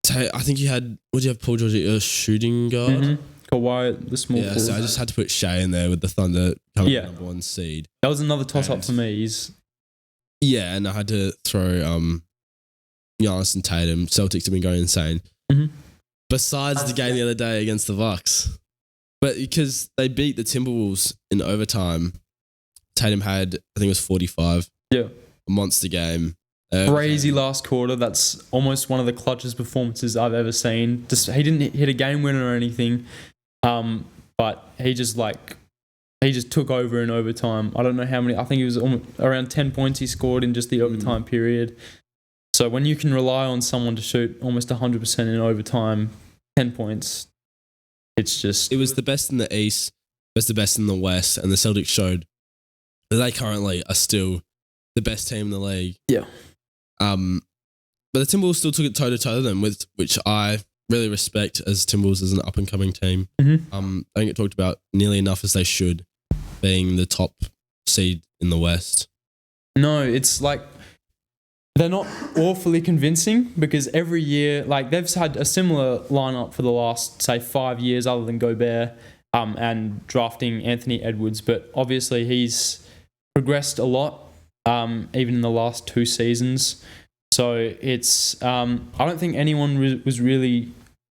I think you had, would you have Paul George at your shooting guard? Mm-hmm. Kawhi, the small forward. So I just had to put Shea in there with the Thunder coming number 1 seed. That was another toss-up for me. Yeah, and I had to throw Giannis and Tatum. Celtics have been going insane. Mm-hmm. Besides the game the other day against the Bucks. But because they beat the Timberwolves in overtime, Tatum had, I think it was 45. Yeah. A monster game. Crazy last quarter. That's almost one of the clutchest performances I've ever seen. He didn't hit a game winner or anything, but he just took over in overtime. I don't know how many. I think it was around 10 points he scored in just the overtime period. So when you can rely on someone to shoot almost 100% in overtime, 10 points, it's just... It was the best in the East, the best in the West, and the Celtics showed that they currently are still the best team in the league. Yeah. But the Timberwolves still took it toe-to-toe with them, which I really respect as Timberwolves as an up-and-coming team. Mm-hmm. Don't get talked about nearly enough as they should, being the top seed in the West. No, it's like they're not awfully convincing because every year, like they've had a similar lineup for the last, say, 5 years other than Gobert and drafting Anthony Edwards. But obviously he's progressed a lot, even in the last 2 seasons. So it's, I don't think anyone was really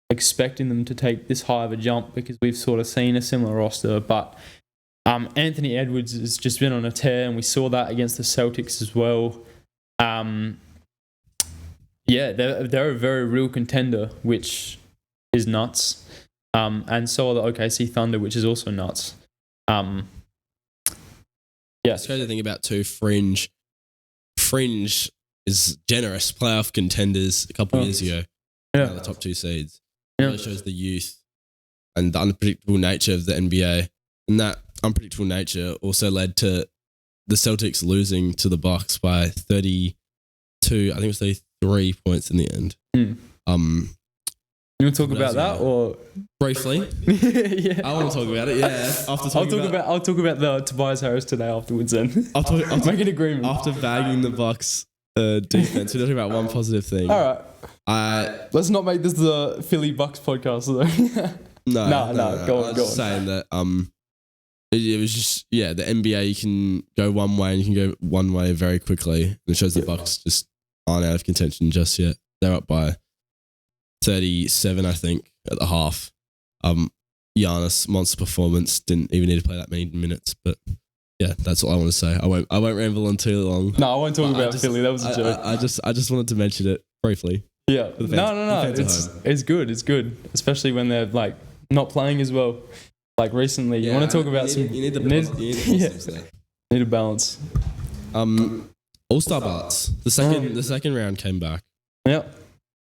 expecting them to take this high of a jump because we've sort of seen a similar roster. But Anthony Edwards has just been on a tear, and we saw that against the Celtics as well. They're a very real contender, which is nuts. And so are the OKC Thunder, which is also nuts. It's crazy to think about too. Fringe is generous playoff contenders a couple of years ago. Yeah, the top 2 seeds. Yeah. It really shows the youth and the unpredictable nature of the NBA. And that unpredictable nature also led to the Celtics losing to the Bucks by 32, I think it was 33 points in the end. You want to talk about that or briefly? Yeah, I want to talk about it. Yeah, I'll talk about the Tobias Harris today afterwards. Then I'll make an agreement after bagging the Bucks defense. We're talking about one positive thing. All right, let's not make this the Philly Bucks podcast though. No. Go on. Just saying that it was just the NBA. You can go one way and you can go one way very quickly. And it shows the Bucks just aren't out of contention just yet. They're up by 37, I think, at the half. Giannis, monster performance, didn't even need to play that many minutes, but yeah, that's all I want to say. I won't ramble on too long. No, I won't talk about Philly. That was a joke. I just wanted to mention it briefly. Yeah. The fans- No. the fans at It's good. It's good, especially when they're like not playing as well. Like recently, you want to talk about you need the positives there. Need a balance. All Star ballots. The second round came back. Yep.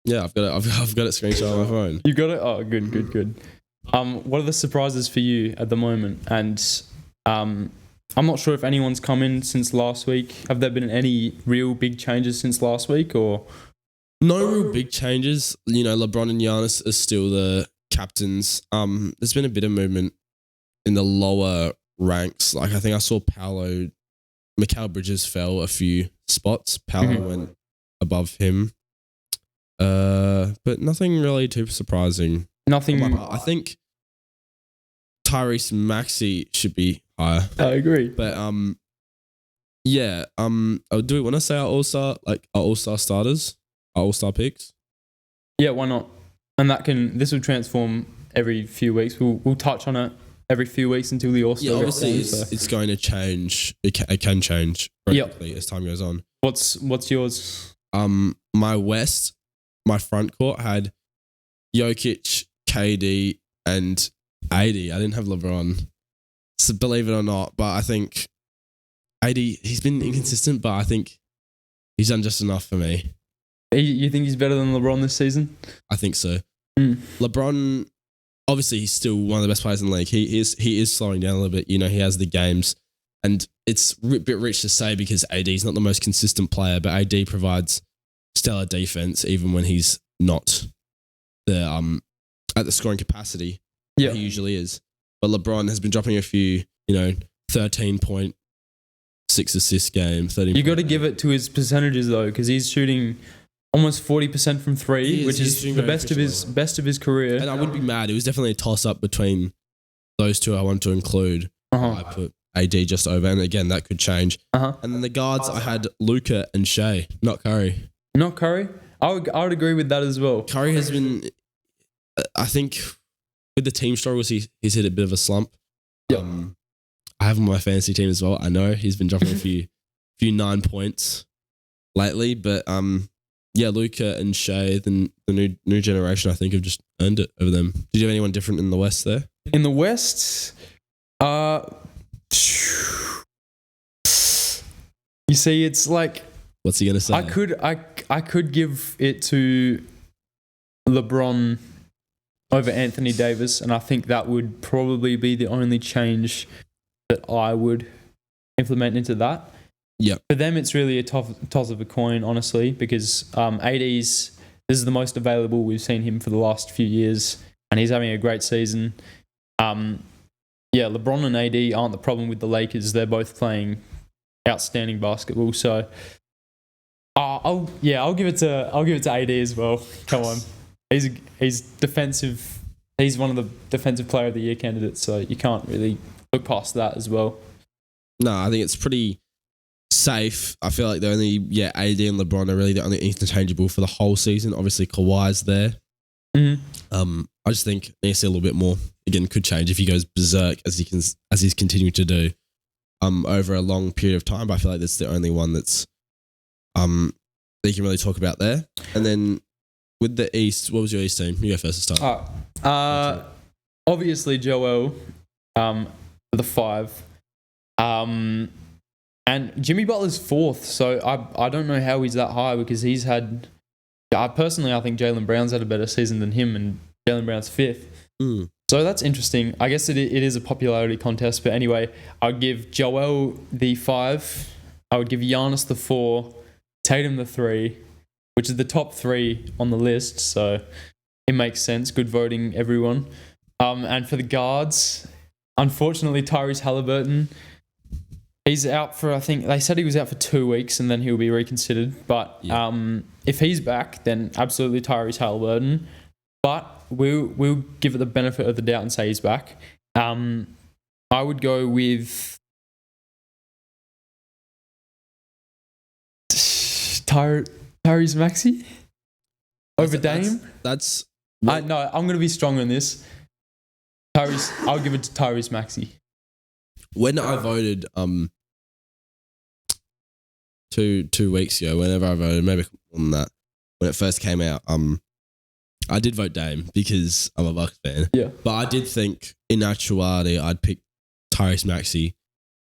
Yeah, I've got it screenshot on my phone. You got it. Oh, good. What are the surprises for you at the moment? And I'm not sure if anyone's come in since last week. Have there been any real big changes since last week, or no real big changes? You know, LeBron and Giannis are still the captains. There's been a bit of movement in the lower ranks. Like I think I saw Mikal Bridges fell a few spots. Paolo went above him. But nothing really too surprising. nothing? I think Tyrese Maxey should be higher. I agree. But yeah. Do we want to say our all-star starters, our all-star picks? Yeah, why not? And this will transform every few weeks. We'll touch on it every few weeks until the All-Star. Yeah, obviously it's going to change. It can change rapidly as time goes on. What's yours? My front court had Jokic, KD, and AD. I didn't have LeBron. So believe it or not, but I think AD, he's been inconsistent, but I think he's done just enough for me. You think he's better than LeBron this season? I think so. LeBron, obviously, he's still one of the best players in the league. He is slowing down a little bit. You know, he has the games, and it's a bit rich to say because AD is not the most consistent player, but AD provides stellar defense even when he's not at the scoring capacity that he usually is. But LeBron has been dropping a few, 13.6 assist game. 13. You got to give it to his percentages though, because he's shooting almost 40% from three, which is the best of his career. And I wouldn't be mad. It was definitely a toss up between those two. I want to include. I put AD just over, and again that could change. And then the guards, I had Luka and Shea, not Curry. Not Curry. I would agree with that as well. Curry has been, I think, with the team struggles, he's hit a bit of a slump. Yep. I have him on my fantasy team as well. I know he's been dropping a few 9 points lately, but yeah, Luka and Shea, the new generation, I think, have just earned it over them. Did you have anyone different in the West there? In the West, you see, it's like, what's he gonna say? I could give it to LeBron over Anthony Davis, and I think that would probably be the only change that I would implement into that. Yeah. For them, it's really a toss of a coin, honestly, because this is the most available. We've seen him for the last few years, and he's having a great season. Yeah, LeBron and AD aren't the problem with the Lakers. They're both playing outstanding basketball. So, I'll give it to AD as well. Come on, he's defensive. He's one of the defensive player of the year candidates. So you can't really look past that as well. No, I think it's pretty safe. I feel like AD and LeBron are really the only interchangeable for the whole season. Obviously, Kawhi's there. I just think they see a little bit more. Again, could change if he goes berserk as he's continuing to do over a long period of time. But I feel like that's the only one that's that you can really talk about there. And then with the East, what was your East team? You go first to start. Obviously Joel, for the 5. And Jimmy Butler's 4th, so I don't know how he's that high because he's had. Personally, I think Jaylen Brown's had a better season than him, and Jaylen Brown's 5th. So that's interesting. I guess it is a popularity contest, but anyway, I'd give Joel the 5. I would give Giannis the 4, Tatum the 3, which is the top 3 on the list. So it makes sense. Good voting, everyone. And for the guards, unfortunately, Tyrese Halliburton. He's out for, I think, they said he was out for 2 weeks and then he'll be reconsidered. But if he's back, then absolutely Tyrese Halliburton. But we'll give it the benefit of the doubt and say he's back. I would go with Tyrese Maxey over Dame. No, I'm going to be strong on this. I'll give it to Tyrese Maxey. When I voted 2 weeks ago, whenever I voted, maybe more than that, when it first came out, I did vote Dame because I'm a Bucks fan. Yeah. But I did think in actuality I'd pick Tyrese Maxey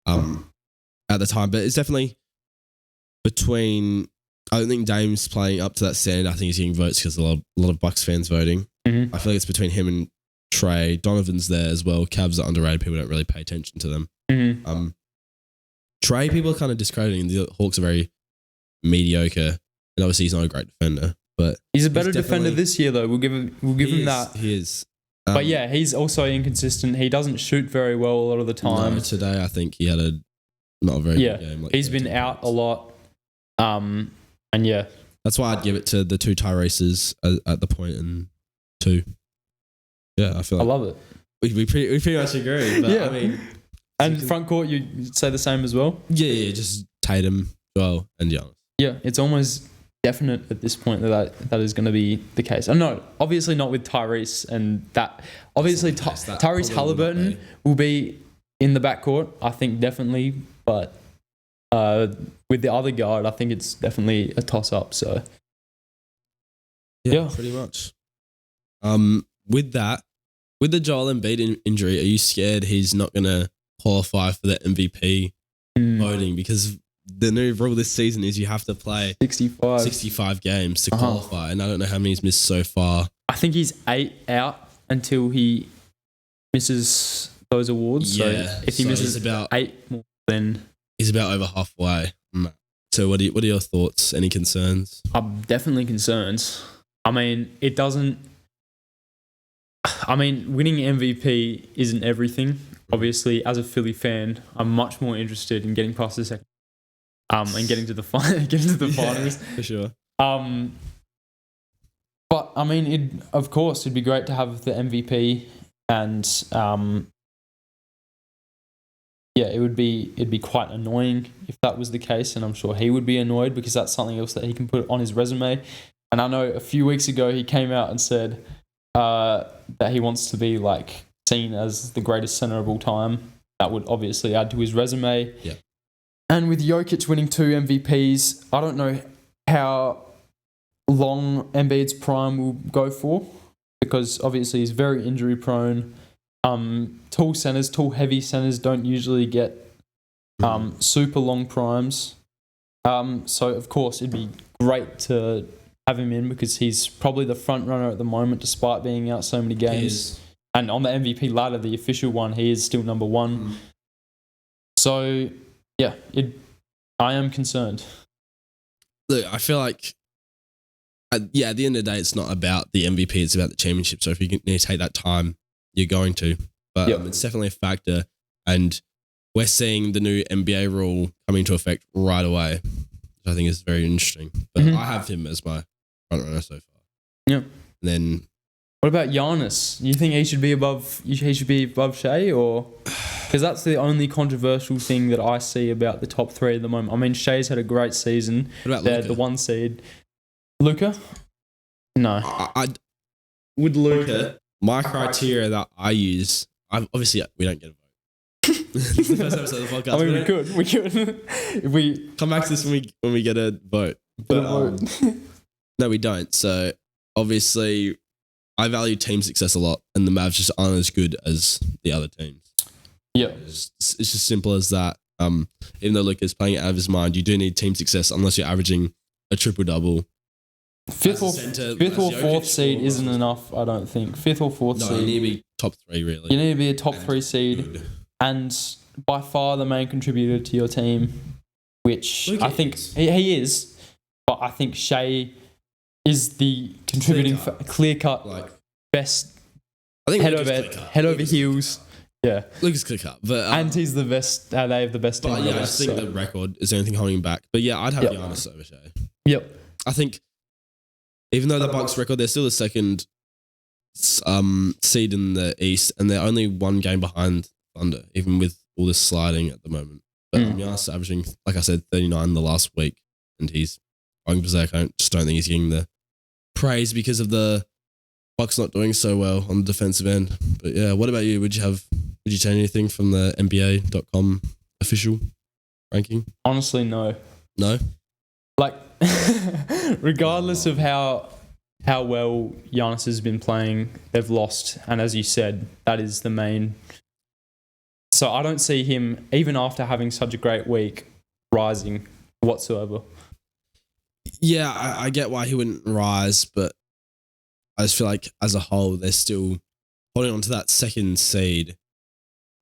at the time. But it's definitely between, I don't think Dame's playing up to that standard. I think he's getting votes because a lot of Bucks fans voting. Mm-hmm. I feel like it's between him and Trey. Donovan's there as well. Cavs are underrated. People don't really pay attention to them. Mm-hmm. Trey, people are kind of discrediting. The Hawks are very mediocre. And obviously he's not a great defender. But he's a better defender this year, though. We'll give him that. He is. But yeah, he's also inconsistent. He doesn't shoot very well a lot of the time. No, today I think he had not a very good game. Like he's been out a lot. And yeah. That's why I'd give it to the two Tyreses at the point and 2. Yeah, I feel like I love it. We pretty much agree. But yeah. I mean, and front court, you'd say the same as well? Yeah, just Tatum, Joel, and Giannis. Yeah, it's almost definite at this point that is going to be the case. And no, obviously not with Tyrese and that. Obviously, Tyrese Halliburton will be in the backcourt, I think definitely. But with the other guard, I think it's definitely a toss-up. So yeah, pretty much. With the Joel Embiid injury, are you scared he's not going to qualify for the MVP voting? Because the new rule this season is you have to play 65 games to qualify, and I don't know how many he's missed so far. I think he's 8 out until he misses those awards. Yeah, so if he misses about 8 more, then he's about over halfway. So what are your thoughts? Any concerns? I'm definitely concerned. I mean, winning MVP isn't everything. Obviously, as a Philly fan, I'm much more interested in getting past the second, and getting to the finals. For sure. But I mean, of course, it'd be great to have the MVP, and it'd be quite annoying if that was the case, and I'm sure he would be annoyed because that's something else that he can put on his resume. And I know a few weeks ago he came out and said that he wants to be like seen as the greatest center of all time. That would obviously add to his resume. Yeah. And with Jokic winning 2 MVPs, I don't know how long Embiid's prime will go for, because obviously he's very injury prone. Tall heavy centers don't usually get super long primes. So of course it'd be great to have him in because he's probably the front runner at the moment despite being out so many games. And on the MVP ladder, the official one, he is still number 1. So yeah, I am concerned. Look, I feel like at the end of the day, it's not about the MVP, it's about the championship. So if you need to take that time, you're going to. But it's definitely a factor. And we're seeing the new NBA rule coming into effect right away, which I think is very interesting. But I have him as my front runner so far. Yeah. And then what about Giannis? You think he should be above Shea, or because that's the only controversial thing that I see about the top 3 at the moment. I mean, Shea's had a great season. What about They're Luka? the 1 seed. Luka? No. With Luka, my criteria that I use, obviously we don't get a vote. This is the first episode of the podcast. I mean, we could. If we come back to this when we get a vote. But, no, we don't. So obviously, I value team success a lot, and the Mavs just aren't as good as the other teams. Yeah, it's just simple as that. Even though Luka's playing it out of his mind, you do need team success unless you're averaging a triple double. Fifth or 4th seed isn't enough, I don't think. 5th or 4th seed. No, you need to be top 3, really. You need to be a top 3 seed, and by far the main contributor to your team, which I think he is. But I think Shea is the contributing clear-cut best. I think head over heels. Yeah, Luka's clear-cut, but and he's the best. They have the best team. I just think the record is the only thing holding him back. But yeah, I'd have Giannis over Shea. Yep. I think even though the Bucks record, they're still the second seed in the East, and they're only 1 game behind Thunder, even with all this sliding at the moment. But Giannis averaging, like I said, 39 the last week, and he's going berserk. I just don't think he's getting the praise because of the Bucks not doing so well on the defensive end. But yeah, what about you? Would you change anything from the NBA.com official ranking? Honestly, no. No? Like, regardless of how well Giannis has been playing, they've lost. And as you said, that is the main. So I don't see him, even after having such a great week, rising whatsoever. Yeah, I get why he wouldn't rise, but I just feel like as a whole, they're still holding on to that second seed.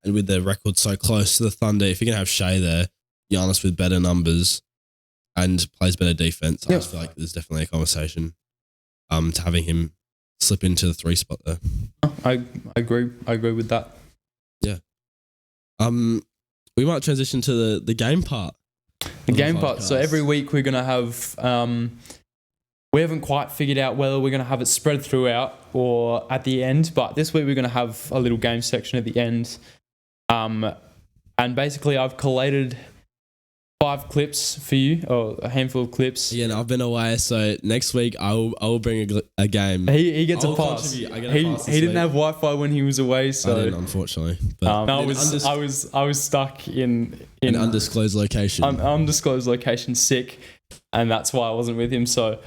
And with their record so close to the Thunder, if you're going to have Shea there, Giannis with better numbers and plays better defense, I just feel like there's definitely a conversation to having him slip into the 3 spot there. I agree. I agree with that. Yeah. We might transition to the game part. The game part. So every week we're going to have... we haven't quite figured out whether we're going to have it spread throughout or at the end, but this week we're going to have a little game section at the end. And basically I've collated 5 clips for you, or a handful of clips. Yeah, no, I've been away, so next week I'll bring a game. He gets a pass. He didn't have Wi-Fi when he was away, so I didn't, unfortunately. But no, I was stuck in an undisclosed location. Undisclosed location, sick, and that's why I wasn't with him. So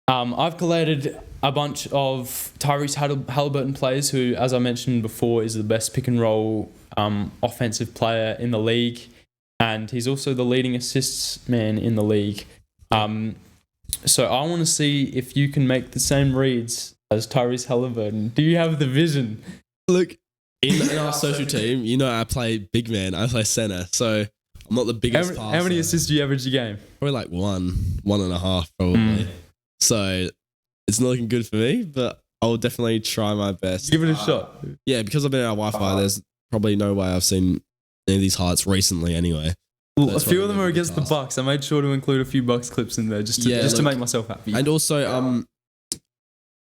I've collated a bunch of Tyrese Halliburton players who, as I mentioned before, is the best pick and roll offensive player in the league. And he's also the leading assists man in the league. So I want to see if you can make the same reads as Tyrese Halliburton. Do you have the vision? Look, in our social team, you know I play big man. I play center. So I'm not the biggest passer. How many assists do you average a game? Probably like 1.5 probably. So it's not looking good for me, but I'll definitely try my best. Give it a shot. Yeah, because I've been on our Wi-Fi, there's probably no way I've seen any of these highlights recently anyway. Well, a few of them are against the Bucks. I made sure to include a few Bucks clips in there just to make myself happy. And also,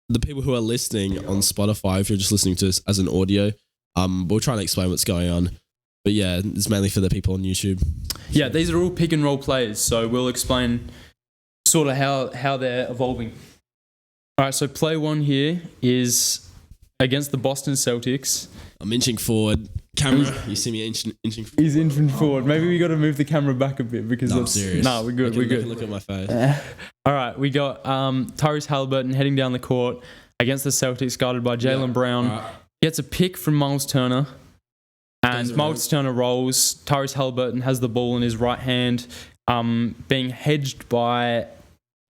the people who are listening on Spotify, if you're just listening to us as an audio, we'll try and explain what's going on. But yeah, it's mainly for the people on YouTube. Yeah, these are all pick and roll players, so we'll explain sort of how they're evolving. All right, so play 1 here is against the Boston Celtics. I'm inching forward. Camera, you see me inching forward. He's inching forward. Maybe we got to move the camera back a bit because I'm serious. No, we're good. We're good. Look at my face. All right, we got Tyrese Halliburton heading down the court against the Celtics, guarded by Jaylen Brown. Right. Gets a pick from Miles Turner, and Miles Turner rolls. Tyrese Halliburton has the ball in his right hand, being hedged by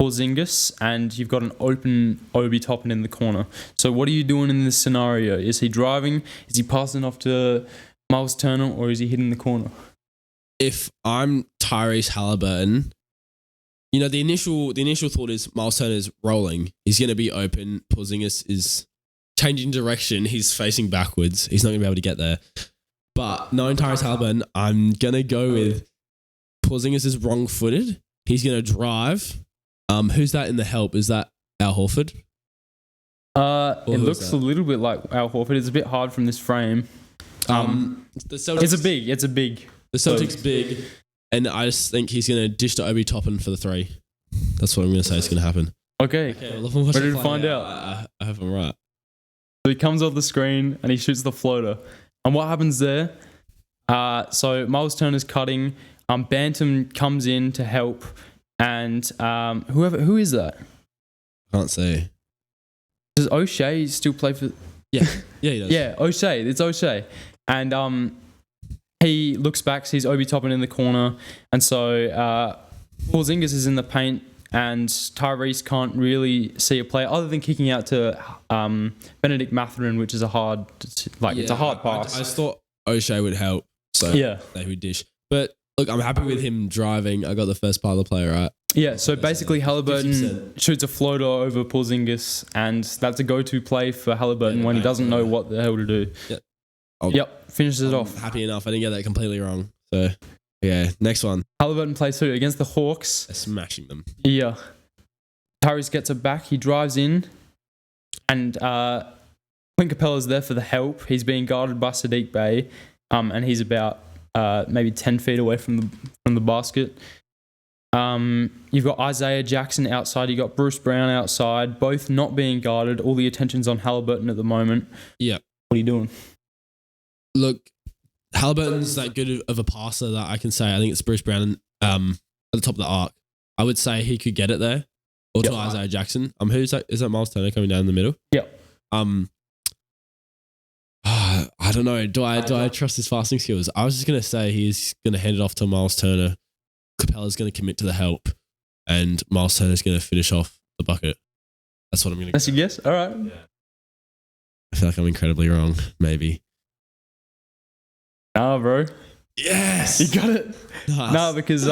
Porzingis, and you've got an open Obi Toppin in the corner. So what are you doing in this scenario? Is he driving? Is he passing off to Miles Turner, or is he hitting the corner? If I'm Tyrese Halliburton, you know, the initial thought is Miles Turner is rolling. He's going to be open. Porzingis is changing direction. He's facing backwards. He's not going to be able to get there. But knowing Tyrese Halliburton, I'm going to go with Porzingis is wrong-footed. He's going to drive. Who's that in the help? Is that Al Horford? It looks a little bit like Al Horford. It's a bit hard from this frame. The Celtics, it's a big. The Celtics big, and I just think he's going to dish to Obi Toppin for the 3. That's what I'm going to say is going to happen. Okay. Ready to find out. I hope I'm right. So he comes off the screen and he shoots the floater. And what happens there? So Miles Turner's cutting. Bantam comes in to help. And who is that? Can't see. Does O'Shea still play for? Yeah, he does. Yeah, O'Shea. It's O'Shea, and he looks back, sees Obi Toppin in the corner, and so Porzingis is in the paint, and Tyrese can't really see a play other than kicking out to Benedict Mathurin, which is it's a hard pass. I just thought O'Shea would help, so they would dish, but. Look, I'm happy with him driving. I got the first part of the play right. Yeah, so basically Halliburton shoots a floater over Porzingis, and that's a go-to play for Halliburton when he doesn't know what the hell to do. Yep, finishes it off. Happy enough. I didn't get that completely wrong. So, yeah, next one. Halliburton plays 2 against the Hawks. They're smashing them. Yeah. Tyrese gets it back. He drives in, and Clint Capella's there for the help. He's being guarded by Sadiq Bey, and he's about maybe 10 feet away from the basket. You've got Isaiah Jackson outside. You've got Bruce Brown outside, both not being guarded. All the attention's on Halliburton at the moment. Yeah. What are you doing? Look, Halliburton's that good of a passer that I can say. I think it's Bruce Brown at the top of the arc. I would say he could get it there. Or to Isaiah Jackson. Who's that? Is that Miles Turner coming down the middle? Yep. I don't know. Do I trust his passing skills? I was just gonna say he's gonna hand it off to Miles Turner. Capella's gonna commit to the help, and Miles Turner's gonna finish off the bucket. That's what I'm gonna. That's your guess. All right. Yeah. I feel like I'm incredibly wrong. Maybe. Nah, bro. Yes, You got it. Nice. No, because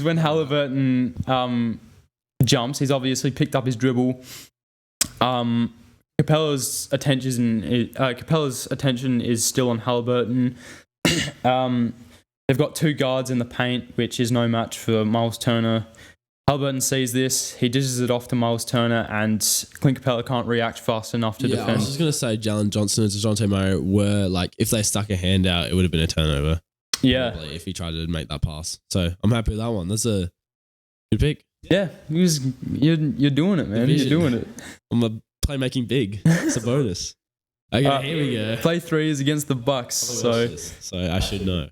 when Halliburton jumps, he's obviously picked up his dribble. Capella's attention is still on Halliburton. They've got two guards in the paint, which is no match for Miles Turner. Halliburton sees this, he dishes it off to Miles Turner, and Clint Capella can't react fast enough to defend. I was just gonna say Jalen Johnson and DeJounte Murray were like, if they stuck a hand out, it would have been a turnover. Yeah, probably, if he tried to make that pass. So I'm happy with that one. That's a good pick. Yeah, you're doing it, man. You're doing it. I'm a playmaking big. It's a bonus. Okay, here we go. Play 3 is against the Bucks, so I should know.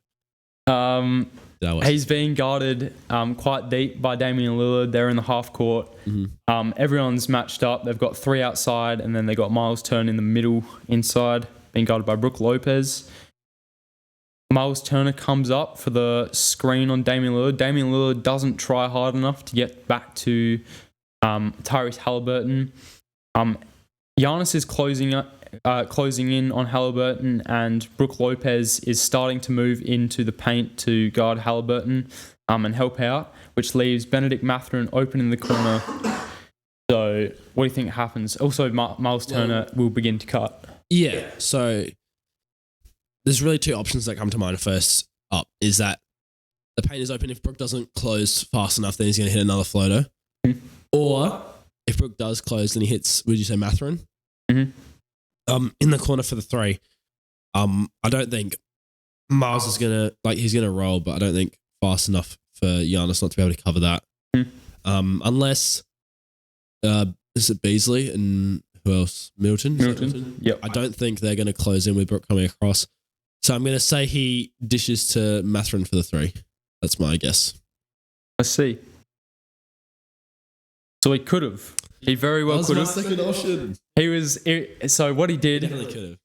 He's being guarded quite deep by Damian Lillard. They're in the half court. Mm-hmm. Everyone's matched up. They've got 3 outside, and then they got Miles Turner in the middle inside, being guarded by Brook Lopez. Miles Turner comes up for the screen on Damian Lillard. Damian Lillard doesn't try hard enough to get back to Tyrese Halliburton. Giannis is closing in on Halliburton, and Brook Lopez is starting to move into the paint to guard Halliburton and help out, which leaves Benedict Mathurin open in the corner. So what do you think happens? Also, Miles Turner will begin to cut. Yeah, so there's really 2 options that come to mind. First up is that the paint is open. If Brook doesn't close fast enough, then he's going to hit another floater. Mm-hmm. Or if Brook does close, then he hits, would you say Mathurin? Mm-hmm. In the corner for the 3. I don't think Miles is going to, he's going to roll, but I don't think fast enough for Giannis not to be able to cover that. Mm-hmm. Unless, is it Beasley and who else? Milton? Yep. I don't think they're going to close in with Brook coming across. So I'm going to say he dishes to Mathurin for the 3. That's my guess. I see. So he could have. He very well could have. Second option. So what he did, Definitely could have.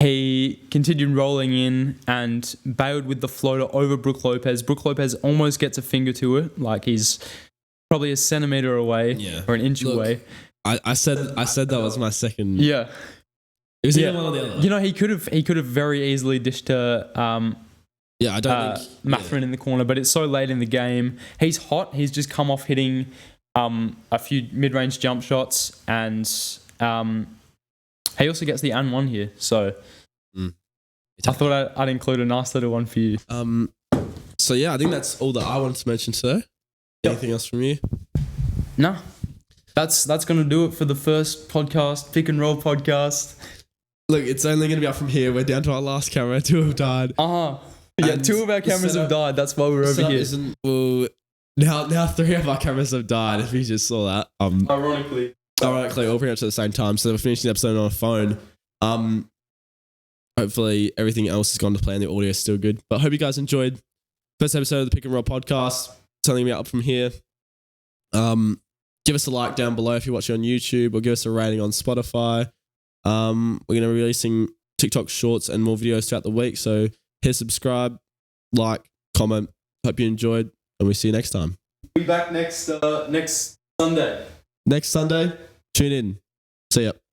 he continued rolling in and bailed with the floater over Brook Lopez. Brook Lopez almost gets a finger to it, like he's probably a centimeter away or an inch away. I said that was my second. Yeah. It was either one or the other. You know, he could have very easily dished to I don't think Mathurin in the corner, but it's so late in the game. He's hot. He's just come off hitting a few mid-range jump shots, and he also gets the and one here. So I thought I'd include a nice little one for you. So yeah, I think that's all that I wanted to mention today. Anything else from you? No. That's going to do it for the first podcast, Pick and Roll podcast. Look, it's only going to be up from here. We're down to our last camera. 2 have died. Yeah, and 2 of our cameras have died. That's why we're over here. Now 3 of our cameras have died. If you just saw that. Ironically, all pretty much at the same time. So we're finishing the episode on a phone. Hopefully everything else has gone to plan. The audio is still good. But I hope you guys enjoyed first episode of the Pick and Roll podcast. Something me up from here. Give us a like down below if you're watching on YouTube, or give us a rating on Spotify. We're going to be releasing TikTok shorts and more videos throughout the week. So hit subscribe, like, comment. Hope you enjoyed, and we'll see you next time. We'll be back next Sunday. Next Sunday, tune in. See ya.